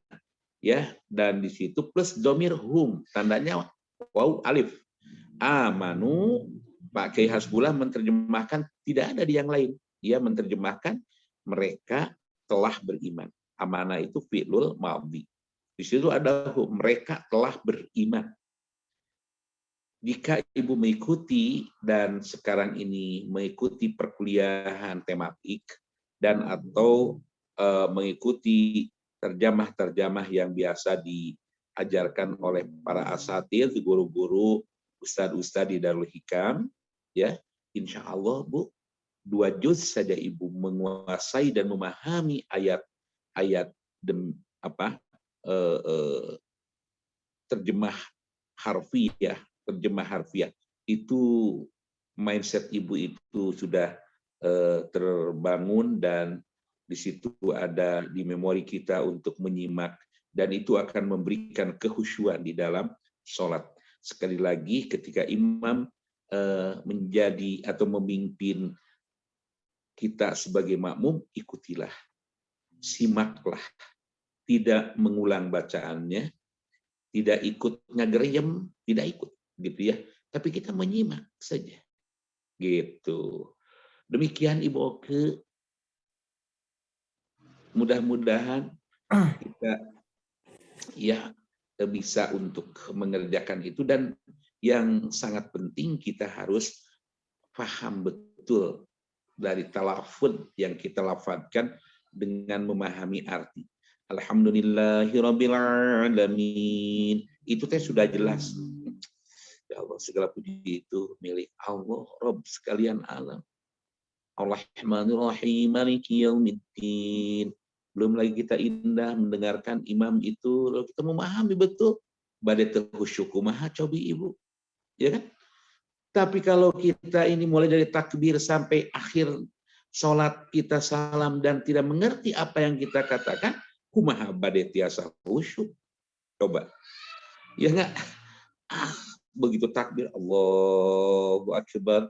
ya, dan di situ plus domir hum, tandanya waw alif. Amanu, Pak Kiai Hasbullah menerjemahkan tidak ada di yang lain. Dia menerjemahkan mereka telah beriman. Amanah itu fi'lul madhi. Di situ ada hum, mereka telah beriman. Jika ibu mengikuti dan sekarang ini mengikuti perkuliahan tematik dan atau mengikuti terjemah-terjemah yang biasa diajarkan oleh para asatidz, guru-guru, ustadz-ustadz di Darul Hikam, ya, insya Allah Bu, 2 juz saja ibu menguasai dan memahami ayat-ayat terjemah harfiah itu, mindset ibu itu sudah terbangun dan Di situ ada di memori kita untuk menyimak, dan itu akan memberikan kekhusyuan di dalam sholat. Sekali lagi, ketika imam menjadi atau memimpin kita sebagai makmum, ikutilah, simaklah, tidak mengulang bacaannya, tidak ikut ngageriem, tidak ikut, gitu ya. Tapi kita menyimak saja, gitu. Demikian Ibu Oke. Mudah-mudahan kita ya bisa untuk mengerjakan itu, dan yang sangat penting kita harus paham betul dari talafud yang kita lafadzkan dengan memahami arti. Alhamdulillahirabbil alamin. Itu teh sudah jelas. Ya Allah, segala puji itu milik Allah, Rabb sekalian alam. Ar-Rahmanir-Rahim, Maliki Yaumiddin. Belum lagi kita indah mendengarkan imam itu, lalu kita memahami betul badai khusyuk kumaha cobi Ibu. Ya kan? Tapi kalau kita ini mulai dari takbir sampai akhir sholat kita salam dan tidak mengerti apa yang kita katakan, kumaha badai tiasa khusyuk. Coba. Ya enggak? Begitu takbir, Allahu Akbar.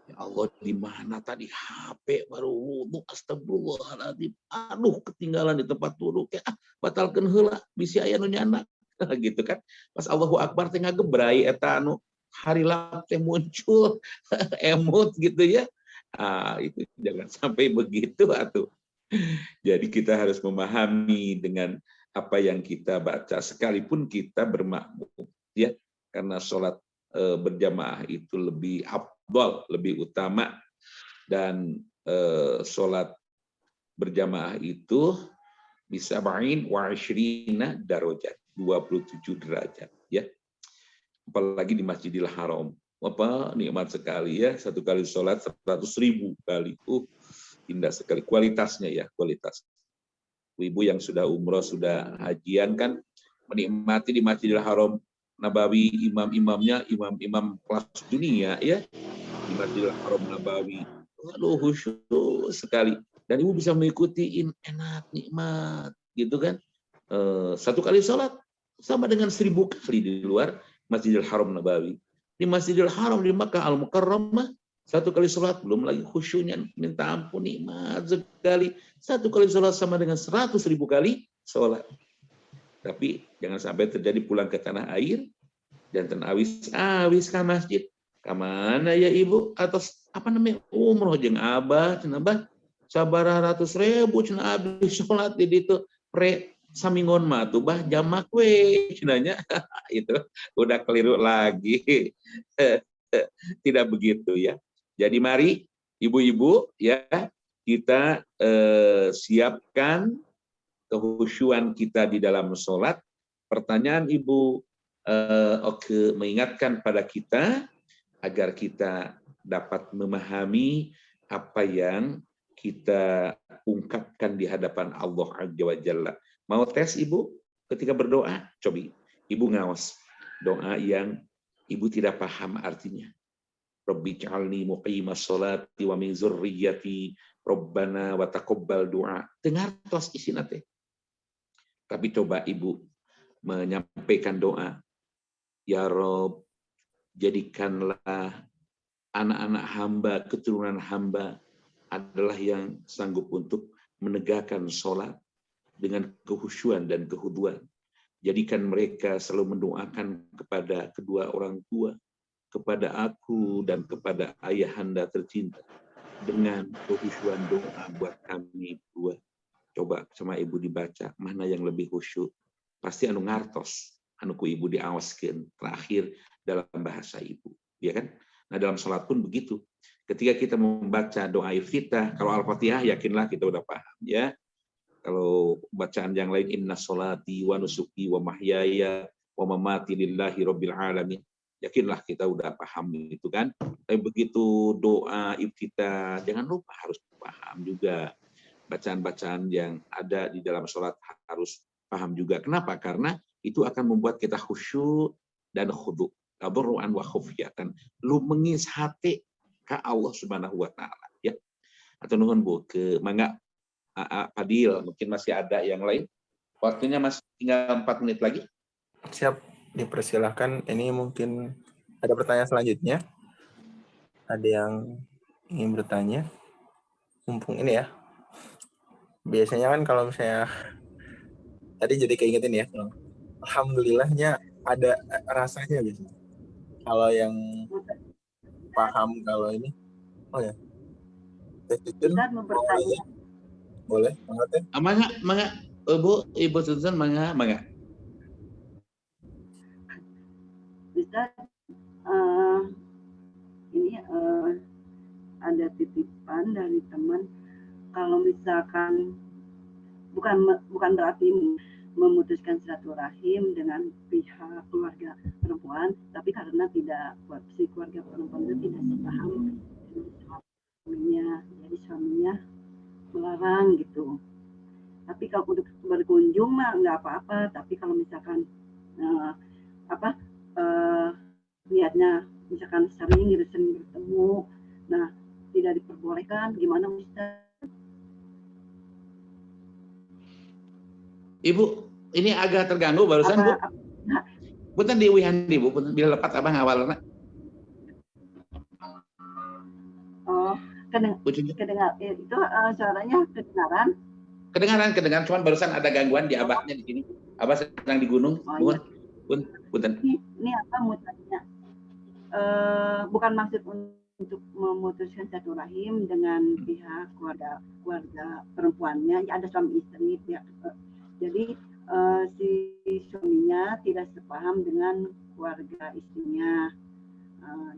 Ya Allah, di mana tadi HP baru wudhu, astagfirullahaladzim. Aduh, ketinggalan di tempat duduk. Ya, batalkan heula, bisi aya nu nyana. Gitu kan. Pas Allahu Akbar teh ngagebrai eta anu hari lap teh muncul emot gitu ya. Itu jangan sampai begitu atuh. Jadi kita harus memahami dengan apa yang kita baca sekalipun kita bermakmum ya, karena sholat berjamaah itu lebih afdal, lebih utama, dan sholat berjamaah itu bisa ba'in wa 20 darajat, 27 derajat ya. Apalagi di Masjidil Haram. Apa nikmat sekali ya, satu kali sholat 100.000 kali. Indah sekali kualitasnya ya, kualitas. Ibu yang sudah umroh, sudah hajian kan menikmati di Masjidil Haram Nabawi, imam-imamnya imam-imam kelas dunia ya, di Masjidil Haram Nabawi. Aduh, khusyuk sekali. Dan Ibu bisa mengikuti enak, nikmat gitu kan. Satu kali sholat sama dengan 1000 kali di luar Masjidil Haram Nabawi. Di Masjidil Haram di Makkah Al-Mukarramah, satu kali sholat belum lagi khusyuknya minta ampun, nikmat sekali. Satu kali sholat sama dengan 100.000 kali sholat. Tapi jangan sampai terjadi pulang ke tanah air dan awis ke masjid. Kemana ya Ibu? Atau apa namanya, umroh jeung abah, cenah abah sabaraha 100.000 cenah abdi sholat di ditu pre samingon mah tuh bah jamak we cenanya. Itu udah keliru lagi. Tidak begitu ya. Jadi mari ibu-ibu ya, kita siapkan kehusyuan kita di dalam sholat. Pertanyaan Ibu mengingatkan pada kita agar kita dapat memahami apa yang kita ungkapkan di hadapan Allah Azza wa Jalla. Mau tes Ibu ketika berdoa? Coba Ibu ngawas doa yang Ibu tidak paham artinya. Rabbi ja'alni muqimas sholati wa min zurriyyati Rabbana wa taqabbal du'a. Dengar tos isina teh. Tapi coba Ibu menyampaikan doa. Ya Rob, jadikanlah anak-anak hamba, keturunan hamba adalah yang sanggup untuk menegakkan sholat dengan kehusyuan dan kehuduan. Jadikan mereka selalu mendoakan kepada kedua orang tua, kepada aku dan kepada ayahanda tercinta dengan kehusyuan doa buat kami dua. Coba sama Ibu dibaca, mana yang lebih khusyuk. Pasti anu ngartos, anu ku Ibu diawaskeun terakhir dalam bahasa Ibu, ya kan? Nah, dalam sholat pun begitu. Ketika kita membaca doa iftitah, kalau Al-Fatihah yakinlah kita udah paham ya. Kalau bacaan yang lain, inna sholati wa nusuki wa mahyaya wa mamati lillahi rabbil alamin, yakinlah kita udah paham itu kan. Tapi begitu doa iftitah, jangan lupa harus paham juga. Bacaan-bacaan yang ada di dalam sholat harus paham juga. Kenapa? Karena itu akan membuat kita khusyuk dan khudu. Tadarruan wa khufyatan. Lu mengis hati ke Allah Subhanahu wa taala ya. Atau nuhun Bu ke mangga AA Fadil, mungkin masih ada yang lain. Waktunya masih tinggal 4 menit lagi. Siap, dipersilahkan. Ini mungkin ada pertanyaan selanjutnya. Ada yang ingin bertanya? Mumpung ini ya. Biasanya kan kalau misalnya tadi jadi keingetin ya. Alhamdulillahnya ada rasanya gitu. Kalau yang paham kalau ini, oh ya. Ustaz mau bertanya. Boleh, banget ya. Mangga, Ibu Susan, mangga. Ustaz, ini ada titipan dari teman, kalau misalkan bukan berarti memutuskan silaturahim dengan pihak keluarga perempuan, tapi karena si keluarga perempuan itu tidak sepaham suaminya, jadi suaminya melarang gitu. Tapi kalau untuk berkunjung mah nggak apa-apa, tapi kalau misalkan niatnya misalkan sering bertemu, nah tidak diperbolehkan, gimana Ustaz? Ibu, ini agak terganggu barusan, Bu. Punten di Wihandi, Bu. Punten bila lepat abang awalnya. Oh, kedengar itu suaranya kedengaran? Kedengaran, cuman barusan ada gangguan di abahnya di sini. Abah sedang di gunung. Oh, Punten. Ini apa mau tanya? Bukan maksud untuk memutuskan silaturahim dengan pihak keluarga perempuannya, ya ada suami istri pihak. Jadi si suaminya tidak sepaham dengan keluarga istrinya.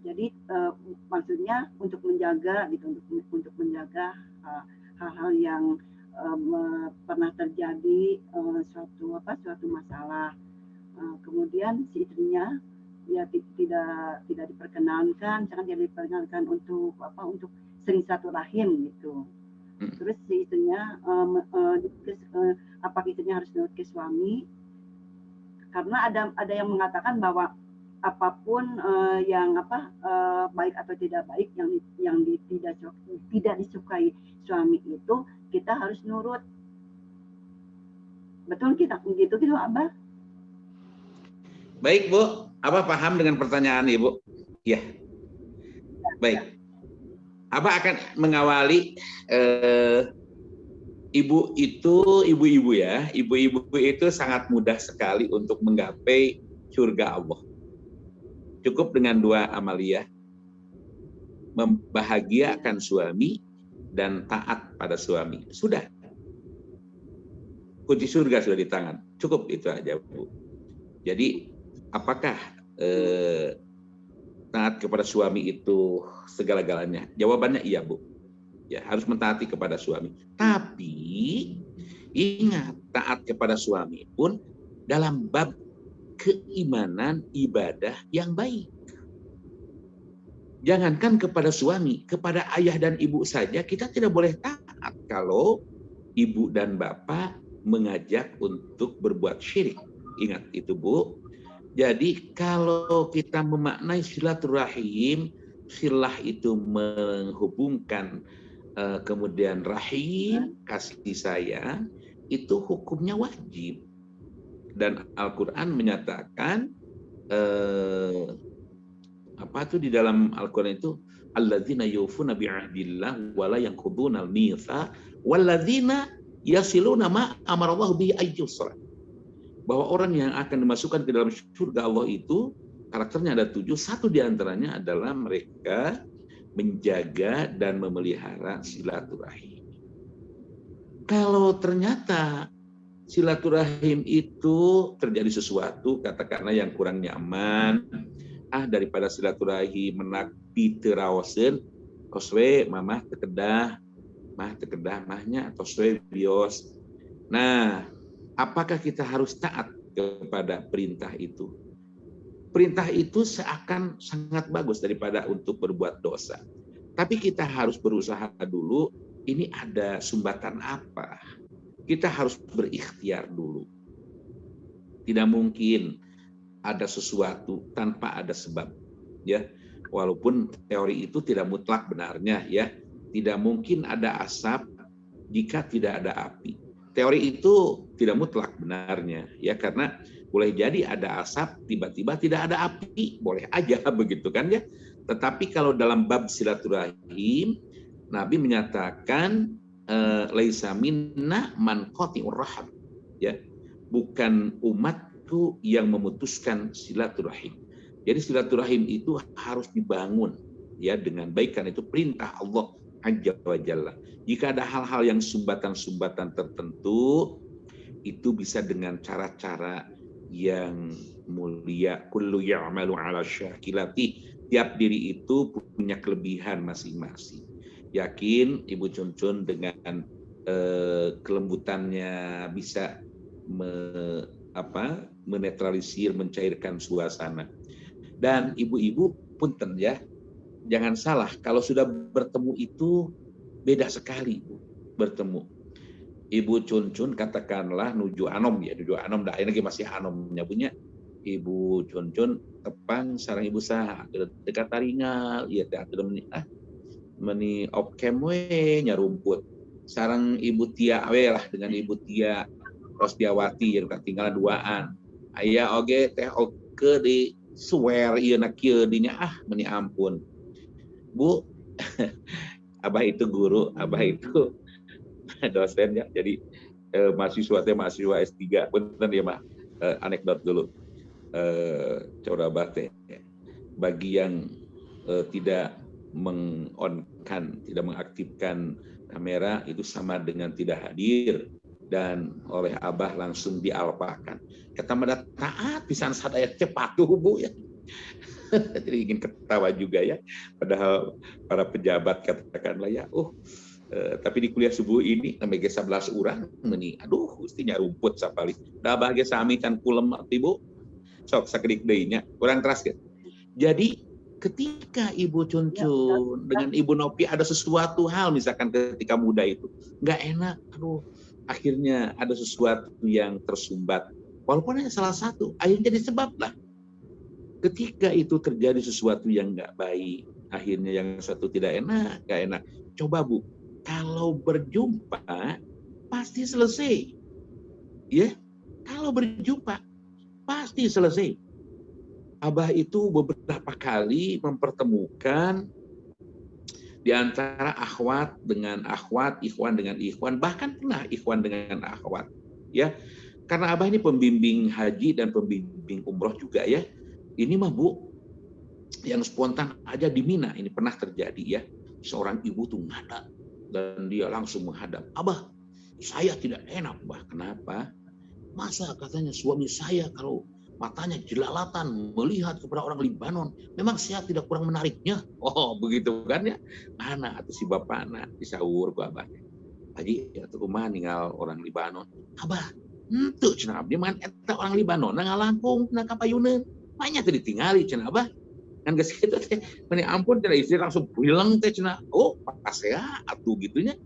Jadi maksudnya untuk menjaga gitu, untuk menjaga hal-hal yang pernah terjadi, suatu masalah. Kemudian si istrinya ya tidak diperkenankan, jangan diperkenankan untuk sering silaturahim gitu. Terus si istrinya apakah istrinya harus nurut ke suami? Karena ada yang mengatakan bahwa apapun yang baik atau tidak baik yang tidak disukai suami itu kita harus nurut. Betul gitu Abah? Baik, Bu. Abah paham dengan pertanyaan Ibu? Ya. Baik. Abah akan mengawali ibu-ibu ya. Ibu-ibu itu sangat mudah sekali untuk menggapai surga Allah. Cukup dengan 2 amalia. Membahagiakan suami dan taat pada suami. Sudah. Kunci surga sudah di tangan. Cukup itu aja, Bu. Jadi apakah taat kepada suami itu segala-galanya? Jawabannya iya, Bu. Ya, harus mentaati kepada suami. Tapi ingat, taat kepada suami pun dalam bab keimanan ibadah yang baik. Jangankan kepada suami, kepada ayah dan ibu saja kita tidak boleh taat kalau ibu dan bapak mengajak untuk berbuat syirik. Ingat itu, Bu. Jadi kalau kita memaknai silaturahim, silah itu menghubungkan, kemudian rahim, kasih sayang, itu hukumnya wajib. Dan Al-Quran menyatakan, di dalam Al-Quran itu, alladzina yufuna bi'ahdillah wa la yanquduna al-mitsaq walladzina yasiluna ma amarallahu bihi ayyusra. Bahwa orang yang akan dimasukkan ke dalam surga Allah itu karakternya ada 7. 1 diantaranya adalah mereka menjaga dan memelihara silaturahim. Kalau ternyata silaturahim itu terjadi sesuatu, katakanlah yang kurang nyaman, daripada silaturahim menak piteraosen, koswe mamah tekedah, mahnya atau swe bios. Nah, apakah kita harus taat kepada perintah itu? Perintah itu seakan sangat bagus daripada untuk berbuat dosa. Tapi kita harus berusaha dulu, ini ada sumbatan apa? Kita harus berikhtiar dulu. Tidak mungkin ada sesuatu tanpa ada sebab. Ya, walaupun teori itu tidak mutlak benarnya, ya. Tidak mungkin ada asap jika tidak ada api. Teori itu tidak mutlak benarnya, ya, karena boleh jadi ada asap, tiba-tiba tidak ada api, boleh aja begitu kan ya. Tetapi kalau dalam bab silaturahim, Nabi menyatakan laisa minna man qati'ur rahim, ya, bukan umatku yang memutuskan silaturahim. Jadi silaturahim itu harus dibangun, ya, dengan baik, karena itu perintah Allah Azza wa Jalla. Jika ada hal-hal yang sumbatan-sumbatan tertentu, itu bisa dengan cara-cara yang mulia. Kullu ya'malu ala syakilati. Tiap diri itu punya kelebihan masing-masing. Yakin Ibu Cuncun dengan kelembutannya bisa menetralisir, mencairkan suasana. Dan ibu-ibu punten ya, jangan salah, kalau sudah bertemu itu beda sekali bertemu. Ibu Cuncun katakanlah nuju anom ya, nuju anom dah lagi masih anomnya punya. Ibu Cuncun tepang sarang ibu saha dekat taringal ya teh meni opkem we nyarumput. Sarang ibu Tia we lah dengan ibu Tia Rosdiawati yang tinggal duaan. Aya oge teh oke di swear ieu na kieu dinya meni ampun. Bu, Abah itu guru, Abah itu dosen ya. Jadi mahasiswa S3. Punten ya mah, anekdot dulu. Coba Abah teh bagi yang tidak mengonkan, tidak mengaktifkan kamera itu sama dengan tidak hadir, dan oleh Abah langsung dialpakan. Kata mada taat pisan sadaya cepat tuh Bu ya. Jadi ingin ketawa juga ya, padahal para pejabat katakanlah ya, tapi di kuliah subuh ini sampai 11 orang meni, aduh mestinya rumput sapali. Da bahagia sami can kulem Ibu. Sok sakedik deui nya, urang teras gitu. Jadi ketika Ibu Cuncun dengan Ibu Nopi ada sesuatu hal, misalkan ketika muda itu nggak enak, aduh akhirnya ada sesuatu yang tersumbat, walaupun hanya salah satu, akhirnya jadi sebab lah. Ketika itu terjadi sesuatu yang nggak baik, akhirnya yang satu tidak enak, nggak enak. Coba Bu, kalau berjumpa pasti selesai, ya. Kalau berjumpa pasti selesai. Abah itu beberapa kali mempertemukan di antara akhwat dengan akhwat, ikhwan dengan ikhwan, bahkan pernah ikhwan dengan akhwat, ya. Karena Abah ini pembimbing haji dan pembimbing umroh juga ya. Ini mah Bu, yang spontan aja di Mina ini pernah terjadi ya. Seorang ibu tuh ngadap dan dia langsung menghadap. Abah, saya tidak enak, Bah. Kenapa? Masa katanya suami saya kalau matanya jelalatan melihat kepada orang Libanon, memang saya tidak kurang menariknya. Oh begitu kan ya. Mana atau si bapak anak disaur ku Abah. Haji ya tuh rumah ninggal orang Libanon. Abah, henteu cenah abdi man eta orang Libanon ngalangkung na kapayuneun. Banyak tadi tinggali cenah Abah. Kan geus kitu teh, meni ampun cenah istri langsung bilang teh cenah, oh pas ya atuh gitunya.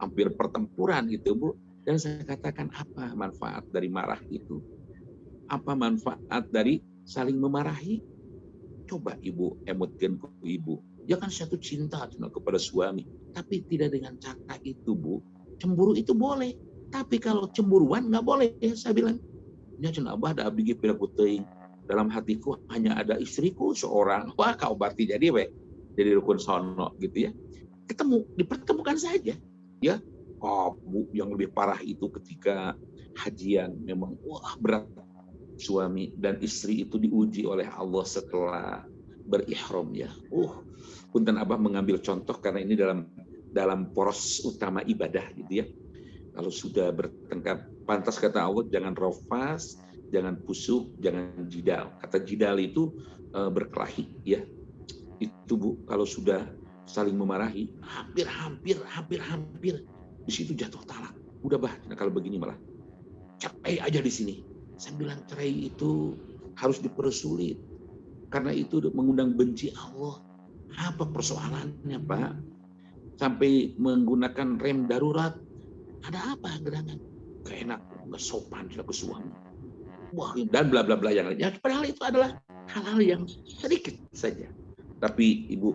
Hampir pertempuran gitu Bu. Dan saya katakan apa manfaat dari marah itu? Apa manfaat dari saling memarahi? Coba Ibu emutkan ke Ibu. Jangan satu cinta kepada suami, tapi tidak dengan cara itu Bu. Cemburu itu boleh, tapi kalau cemburuan nggak boleh. Ya, saya bilang, nya cenah Abah da abdi ge piraku teuing. Dalam hatiku hanya ada istriku seorang. Wah kau berarti jadi rukun sono gitu ya. Dipertemukan saja. Ya, Bu, yang lebih parah itu ketika hajian memang wah berat. Suami dan istri itu diuji oleh Allah setelah berihram ya. Punten Abah mengambil contoh karena ini dalam poros utama ibadah gitu ya. Kalau sudah bertengkar, pantas kata Allah jangan rofas, jangan pusuk, jangan jidal. Kata jidal itu berkelahi ya. Itu Bu, kalau sudah saling memarahi, hampir di situ jatuh talak. Udah Bah, nah kalau begini malah cerai aja di sini. Saya bilang cerai itu harus dipersulit karena itu mengundang benci Allah. Apa persoalannya Pak? Sampai menggunakan rem darurat. Ada apa gerangan? Keenak, nggak sopan ke suami. Wah, dan bla bla bla yang lainnya. Padahal itu adalah hal-hal yang sedikit saja. Tapi Ibu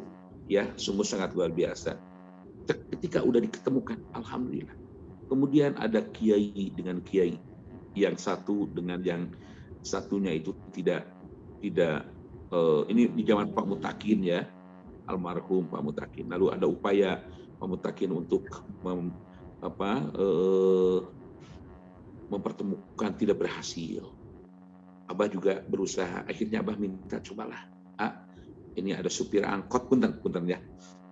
ya sungguh sangat luar biasa. Ketika udah diketemukan, alhamdulillah. Kemudian ada kiai dengan kiai, yang satu dengan yang satunya itu tidak ini di zaman Pak Mutakin ya, almarhum Pak Mutakin. Lalu ada upaya Pak Mutakin untuk mempertemukan, tidak berhasil. Abah juga berusaha, akhirnya Abah minta, cobalah, ini ada supir angkot, punten ya,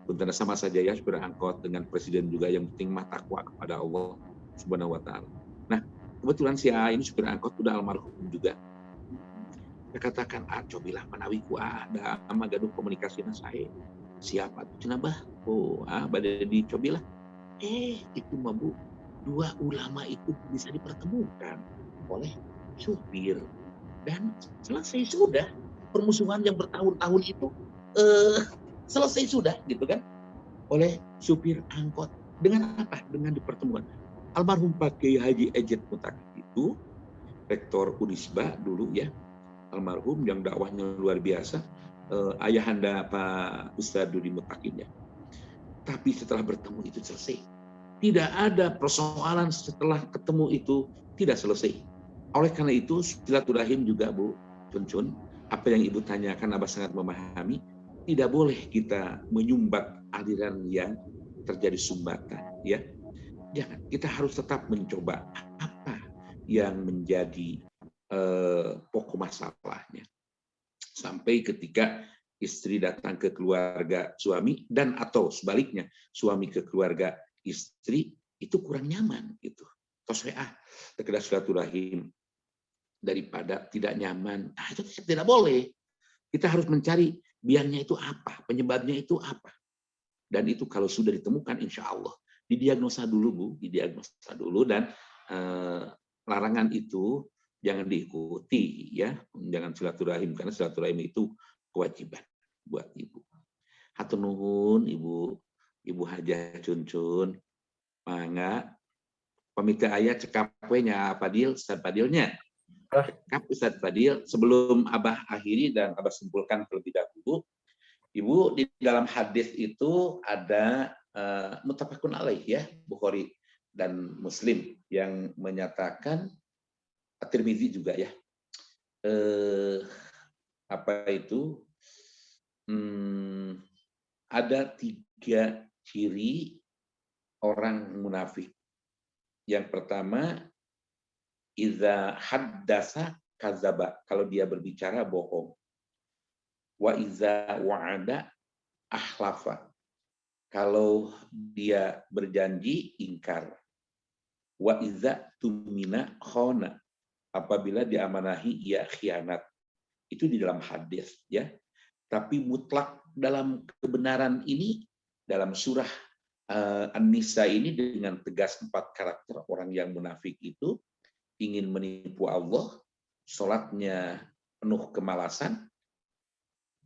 punten sama saja ya, supir angkot dengan presiden juga, yang penting mah takwa kepada Allah Subhanahu wa Ta'ala. Nah, kebetulan si A ini supir angkot udah almarhum juga. Saya katakan, cobilah manawi ku ada ama gaduh komunikasi saya. Siapa tuh cenah bah? Badai dicobilah. Itu mah Bu, dua ulama itu bisa dipertemukan oleh supir, dan selesai sudah permusuhan yang bertahun-tahun itu selesai sudah gitu kan, oleh supir angkot. Dengan apa? Dengan dipertemukan. Almarhum Pak Kiai Haji Ejed Mutakin itu rektor Unisba dulu ya, almarhum yang dakwahnya luar biasa, ayahanda Pak Ustadz Dudi Mutakin ya. Tapi setelah bertemu itu selesai. Tidak ada persoalan setelah ketemu itu tidak selesai. Oleh karena itu silaturahim juga Bu Cun, apa yang Ibu tanyakan Abah sangat memahami. Tidak boleh kita menyumbat aliran yang terjadi sumbatan ya. Jangan, kita harus tetap mencoba apa yang menjadi pokok masalahnya. Sampai ketika istri datang ke keluarga suami, dan atau sebaliknya suami ke keluarga istri, itu kurang nyaman gitu. Terus sekedar silaturahim daripada tidak nyaman, itu tidak boleh. Kita harus mencari biangnya itu apa, penyebabnya itu apa. Dan itu kalau sudah ditemukan, insya Allah didiagnosa dulu Bu, didiagnosa dulu, dan larangan itu jangan diikuti ya, jangan silaturahim, karena silaturahim itu kewajiban buat Ibu. Hatur nuhun Ibu Hajah Cun, mangga pamita ayat cekapnya Fadil, Ustaz Fadilnya. Cekap Ustaz Fadil, sebelum Abah akhiri dan Abah simpulkan terlebih dahulu. Ibu, di dalam hadis itu ada muttafaqun alaih ya, Bukhari dan Muslim yang menyatakan, At-Tirmidzi juga ya. Apa itu? Ada 3 ciri orang munafik. Yang pertama, iza haddasa kadzaba, kalau dia berbicara bohong. Wa iza wa'ada akhlafa, kalau dia berjanji ingkar. Wa iza tumina khona, apabila diamanahi ia khianat. Itu di dalam hadis ya. Tapi mutlak dalam kebenaran ini, dalam surah An-Nisa ini dengan tegas 4 karakter orang yang munafik itu ingin menipu Allah, sholatnya penuh kemalasan,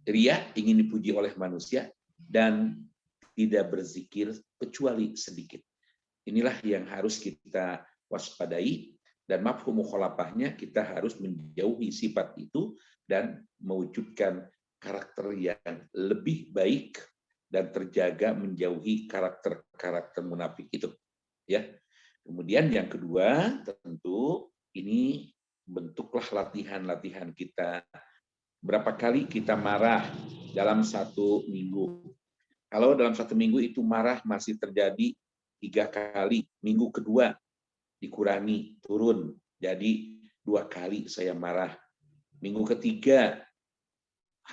ria, ingin dipuji oleh manusia, dan tidak berzikir kecuali sedikit. Inilah yang harus kita waspadai, dan mafhum mukhalafahnya kita harus menjauhi sifat itu dan mewujudkan karakter yang lebih baik dan terjaga menjauhi karakter-karakter munafik itu. Ya. Kemudian yang kedua, tentu ini bentuklah latihan-latihan kita. Berapa kali kita marah dalam 1 minggu? Kalau dalam 1 minggu itu marah masih terjadi 3 kali, minggu kedua dikurangi, turun, jadi 2 kali saya marah. Minggu ketiga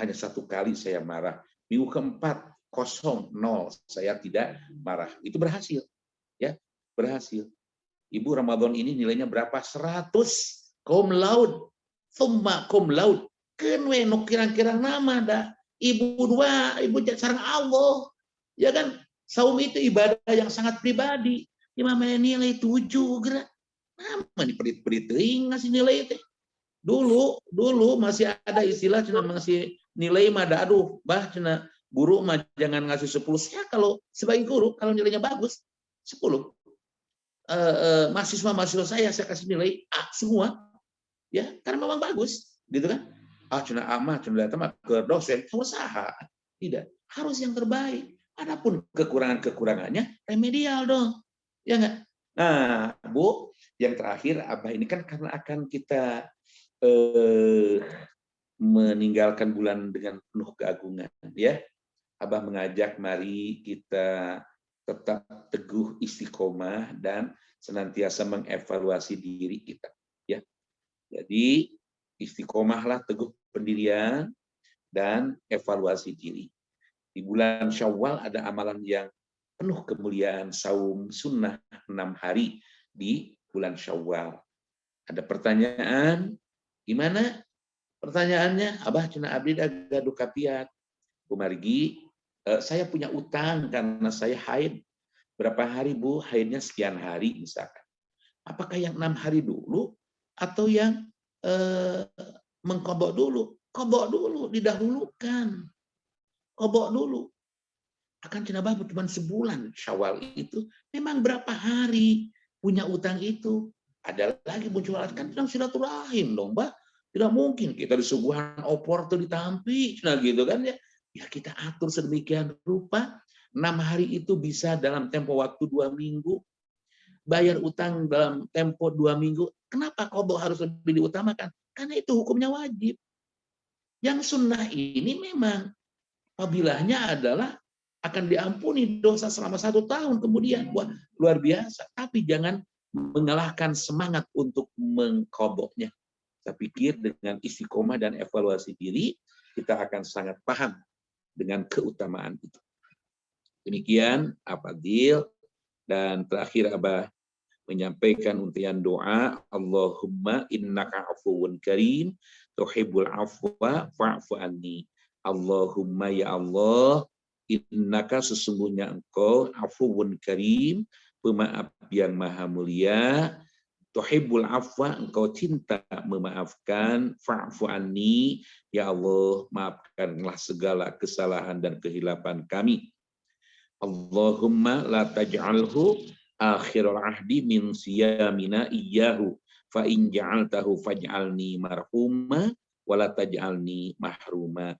hanya 1 kali saya marah. Minggu keempat 0, saya tidak marah. Itu berhasil, ya, berhasil. Ibu Ramadan ini nilainya berapa? 100 cum laude, thumma cum laude. Kenwe no kirang-kirang nama dah. Ibu 2, ibu sareng Allah. Ya kan? Saum itu ibadah yang sangat pribadi. Imamnya nilai 7 gerak. Nama nih pelit-pelit ngasih nilai itu. Dulu masih ada istilah cina masih nilai mah aduh, bah cina guru mah jangan ngasih 10. Ya kalau sebagai guru kalau nilainya bagus 10. Mahasiswa saya kasih nilai A semua. Ya, karena memang bagus, gitu kan? Cina amah, cina datang ke dosen, usaha. Tidak, harus yang terbaik. Adapun kekurangan-kekurangannya remedial dong. Ya enggak? Nah, Bu, yang terakhir Abah ini kan karena akan kita meninggalkan bulan dengan penuh keagungan, ya. Abah mengajak mari kita tetap teguh istiqomah dan senantiasa mengevaluasi diri kita, ya. Jadi istiqomahlah, teguh pendirian dan evaluasi diri. Di bulan Syawal ada amalan yang penuh kemuliaan, saum sunnah 6 hari di bulan Syawal. Ada pertanyaan, gimana? Pertanyaannya, Abah cina abdi da gaduh kapiat. Kumargi, saya punya utang karena saya haid. Berapa hari, Bu? Haidnya sekian hari misalkan. Apakah yang 6 hari dulu atau yang mengkobok dulu? Kobok dulu, didahulukan. Kobok dulu. Akan cina Abah cuma sebulan Syawal itu. Memang berapa hari punya utang itu? Ada lagi muncul kan sedang silaturahim dong, Mbak. Tidak mungkin kita disuguhan opor tuh ditampi, nah gitu kan ya. Ya kita atur sedemikian rupa. 6 hari itu bisa dalam tempo waktu 2 minggu. Bayar utang dalam tempo 2 minggu. Kenapa kobok harus lebih diutamakan? Karena itu hukumnya wajib. Yang sunnah ini memang fadilahnya adalah akan diampuni dosa selama 1 tahun kemudian. Wah, luar biasa. Tapi jangan mengalahkan semangat untuk mengkoboknya. Saya pikir dengan istiqomah dan evaluasi diri, kita akan sangat paham dengan keutamaan itu. Demikian, Abadil. Dan terakhir Abah menyampaikan untian doa, Allahumma innaka afuwun karim, tuhibbul afwa fa'fu anni. Allahumma ya Allah, innaka sesungguhnya engkau afuwun karim, pemaaf yang maha mulia, tuhibbul afwa engkau cinta memaafkan, fa'fu anni, ya Allah maafkanlah segala kesalahan dan kehilapan kami. Allahumma la taj'alhu akhirul ahdi min siyamina iyyahu fa in ja'altahu faj'alni marhuma wala taj'alni mahruma.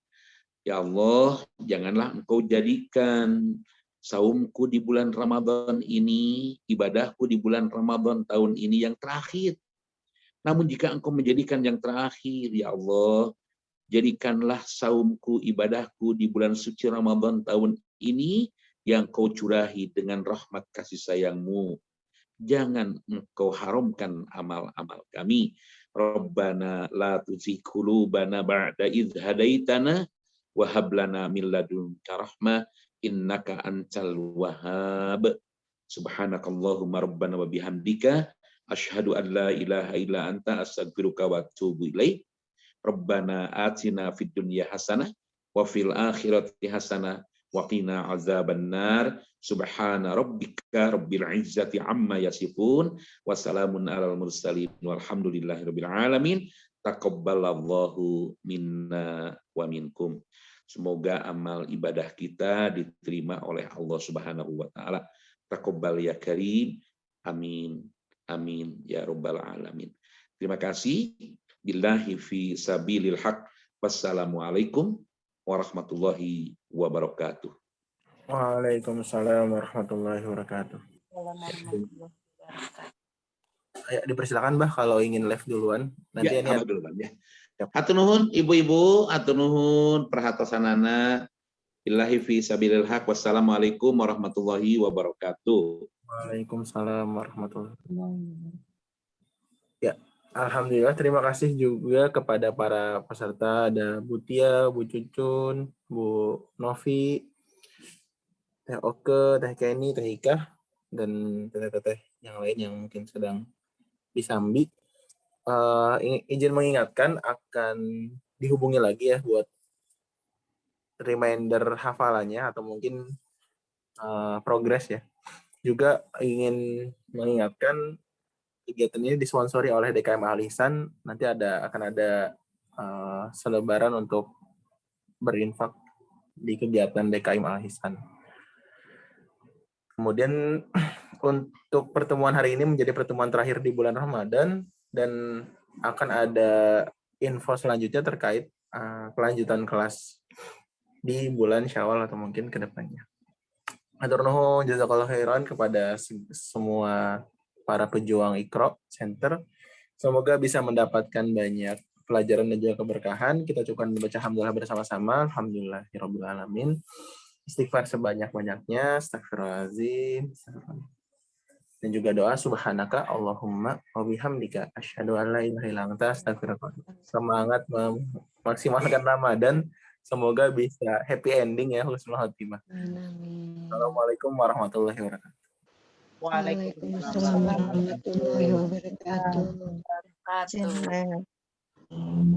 Ya Allah, janganlah engkau jadikan saumku di bulan Ramadan ini, ibadahku di bulan Ramadan tahun ini yang terakhir. Namun jika engkau menjadikan yang terakhir, ya Allah, jadikanlah saumku, ibadahku di bulan suci Ramadan tahun ini yang kau curahi dengan rahmat kasih sayangmu. Jangan engkau haramkan amal-amal kami. Rabbana la tuzigh qulubana ba'da idh hadaitana wa hab lana min ladunka rahmah innaka antal wahhab. Subhanakallahumma rabbana wa bihamdika asyhadu an la ilaha illa anta astaghfiruka wa atubu ilaik. Rabbana atina fid dunya hasanah wa fil akhirati hasanah wa qina azabannar. Subhana rabbika rabbil izzati amma yasifun wa salamun alal mursalin walhamdulillahirabbil alamin. Taqabbalallahu minna wa minkum. Semoga amal ibadah kita diterima oleh Allah Subhanahu wa taala. Taqabbal ya karim. Amin. Amin ya rabbal alamin. Terima kasih. Billahi fi sabilil haq. Wassalamualaikum warahmatullahi wabarakatuh. Waalaikumsalam warahmatullahi wabarakatuh. Ya, dipersilakan Bah kalau ingin live duluan. Nanti ya, ini duluan ya. Hatur nuhun ibu-ibu, hatur nuhun perhatosanana. Billahi fi sabilil haq. Wassalamualaikum warahmatullahi wabarakatuh. Waalaikumsalam warahmatullahi wabarakatuh. Ya, alhamdulillah terima kasih juga kepada para peserta, ada Bu Tia, Bu Cucun, Bu Novi, Teh Oke, Teh Kenny, Teh Ika, dan teteh-teteh yang lain yang mungkin sedang disambi. Izin mengingatkan akan dihubungi lagi ya buat reminder hafalannya atau mungkin progres ya. Juga ingin mengingatkan kegiatan ini disponsori oleh DKM Al Ihsan. Nanti akan ada selebaran untuk berinfak di kegiatan DKM Al Ihsan. Kemudian untuk pertemuan hari ini menjadi pertemuan terakhir di bulan Ramadan dan akan ada info selanjutnya terkait kelanjutan kelas di bulan Syawal atau mungkin ke depannya. Hatur nuhun jazakallahu khairan kepada semua para pejuang Iqra Center. Semoga bisa mendapatkan banyak pelajaran dan juga keberkahan. Kita cukupkan membaca alhamdulillah bersama-sama. Alhamdulillahirabbil alamin. Istighfar sebanyak-banyaknya. Astagfirullahaladzim. Dan juga doa subhanaka Allahumma wa bihamdika asyhadu an la ilaha illa anta astaghfiruka. Semangat memaksimalkan Ramadan. Semoga bisa happy ending ya, husnul khotimah. Amin. Assalamualaikum warahmatullahi wabarakatuh. Waalaikumsalam warahmatullahi wabarakatuh. Wabarakatuh. Sehat.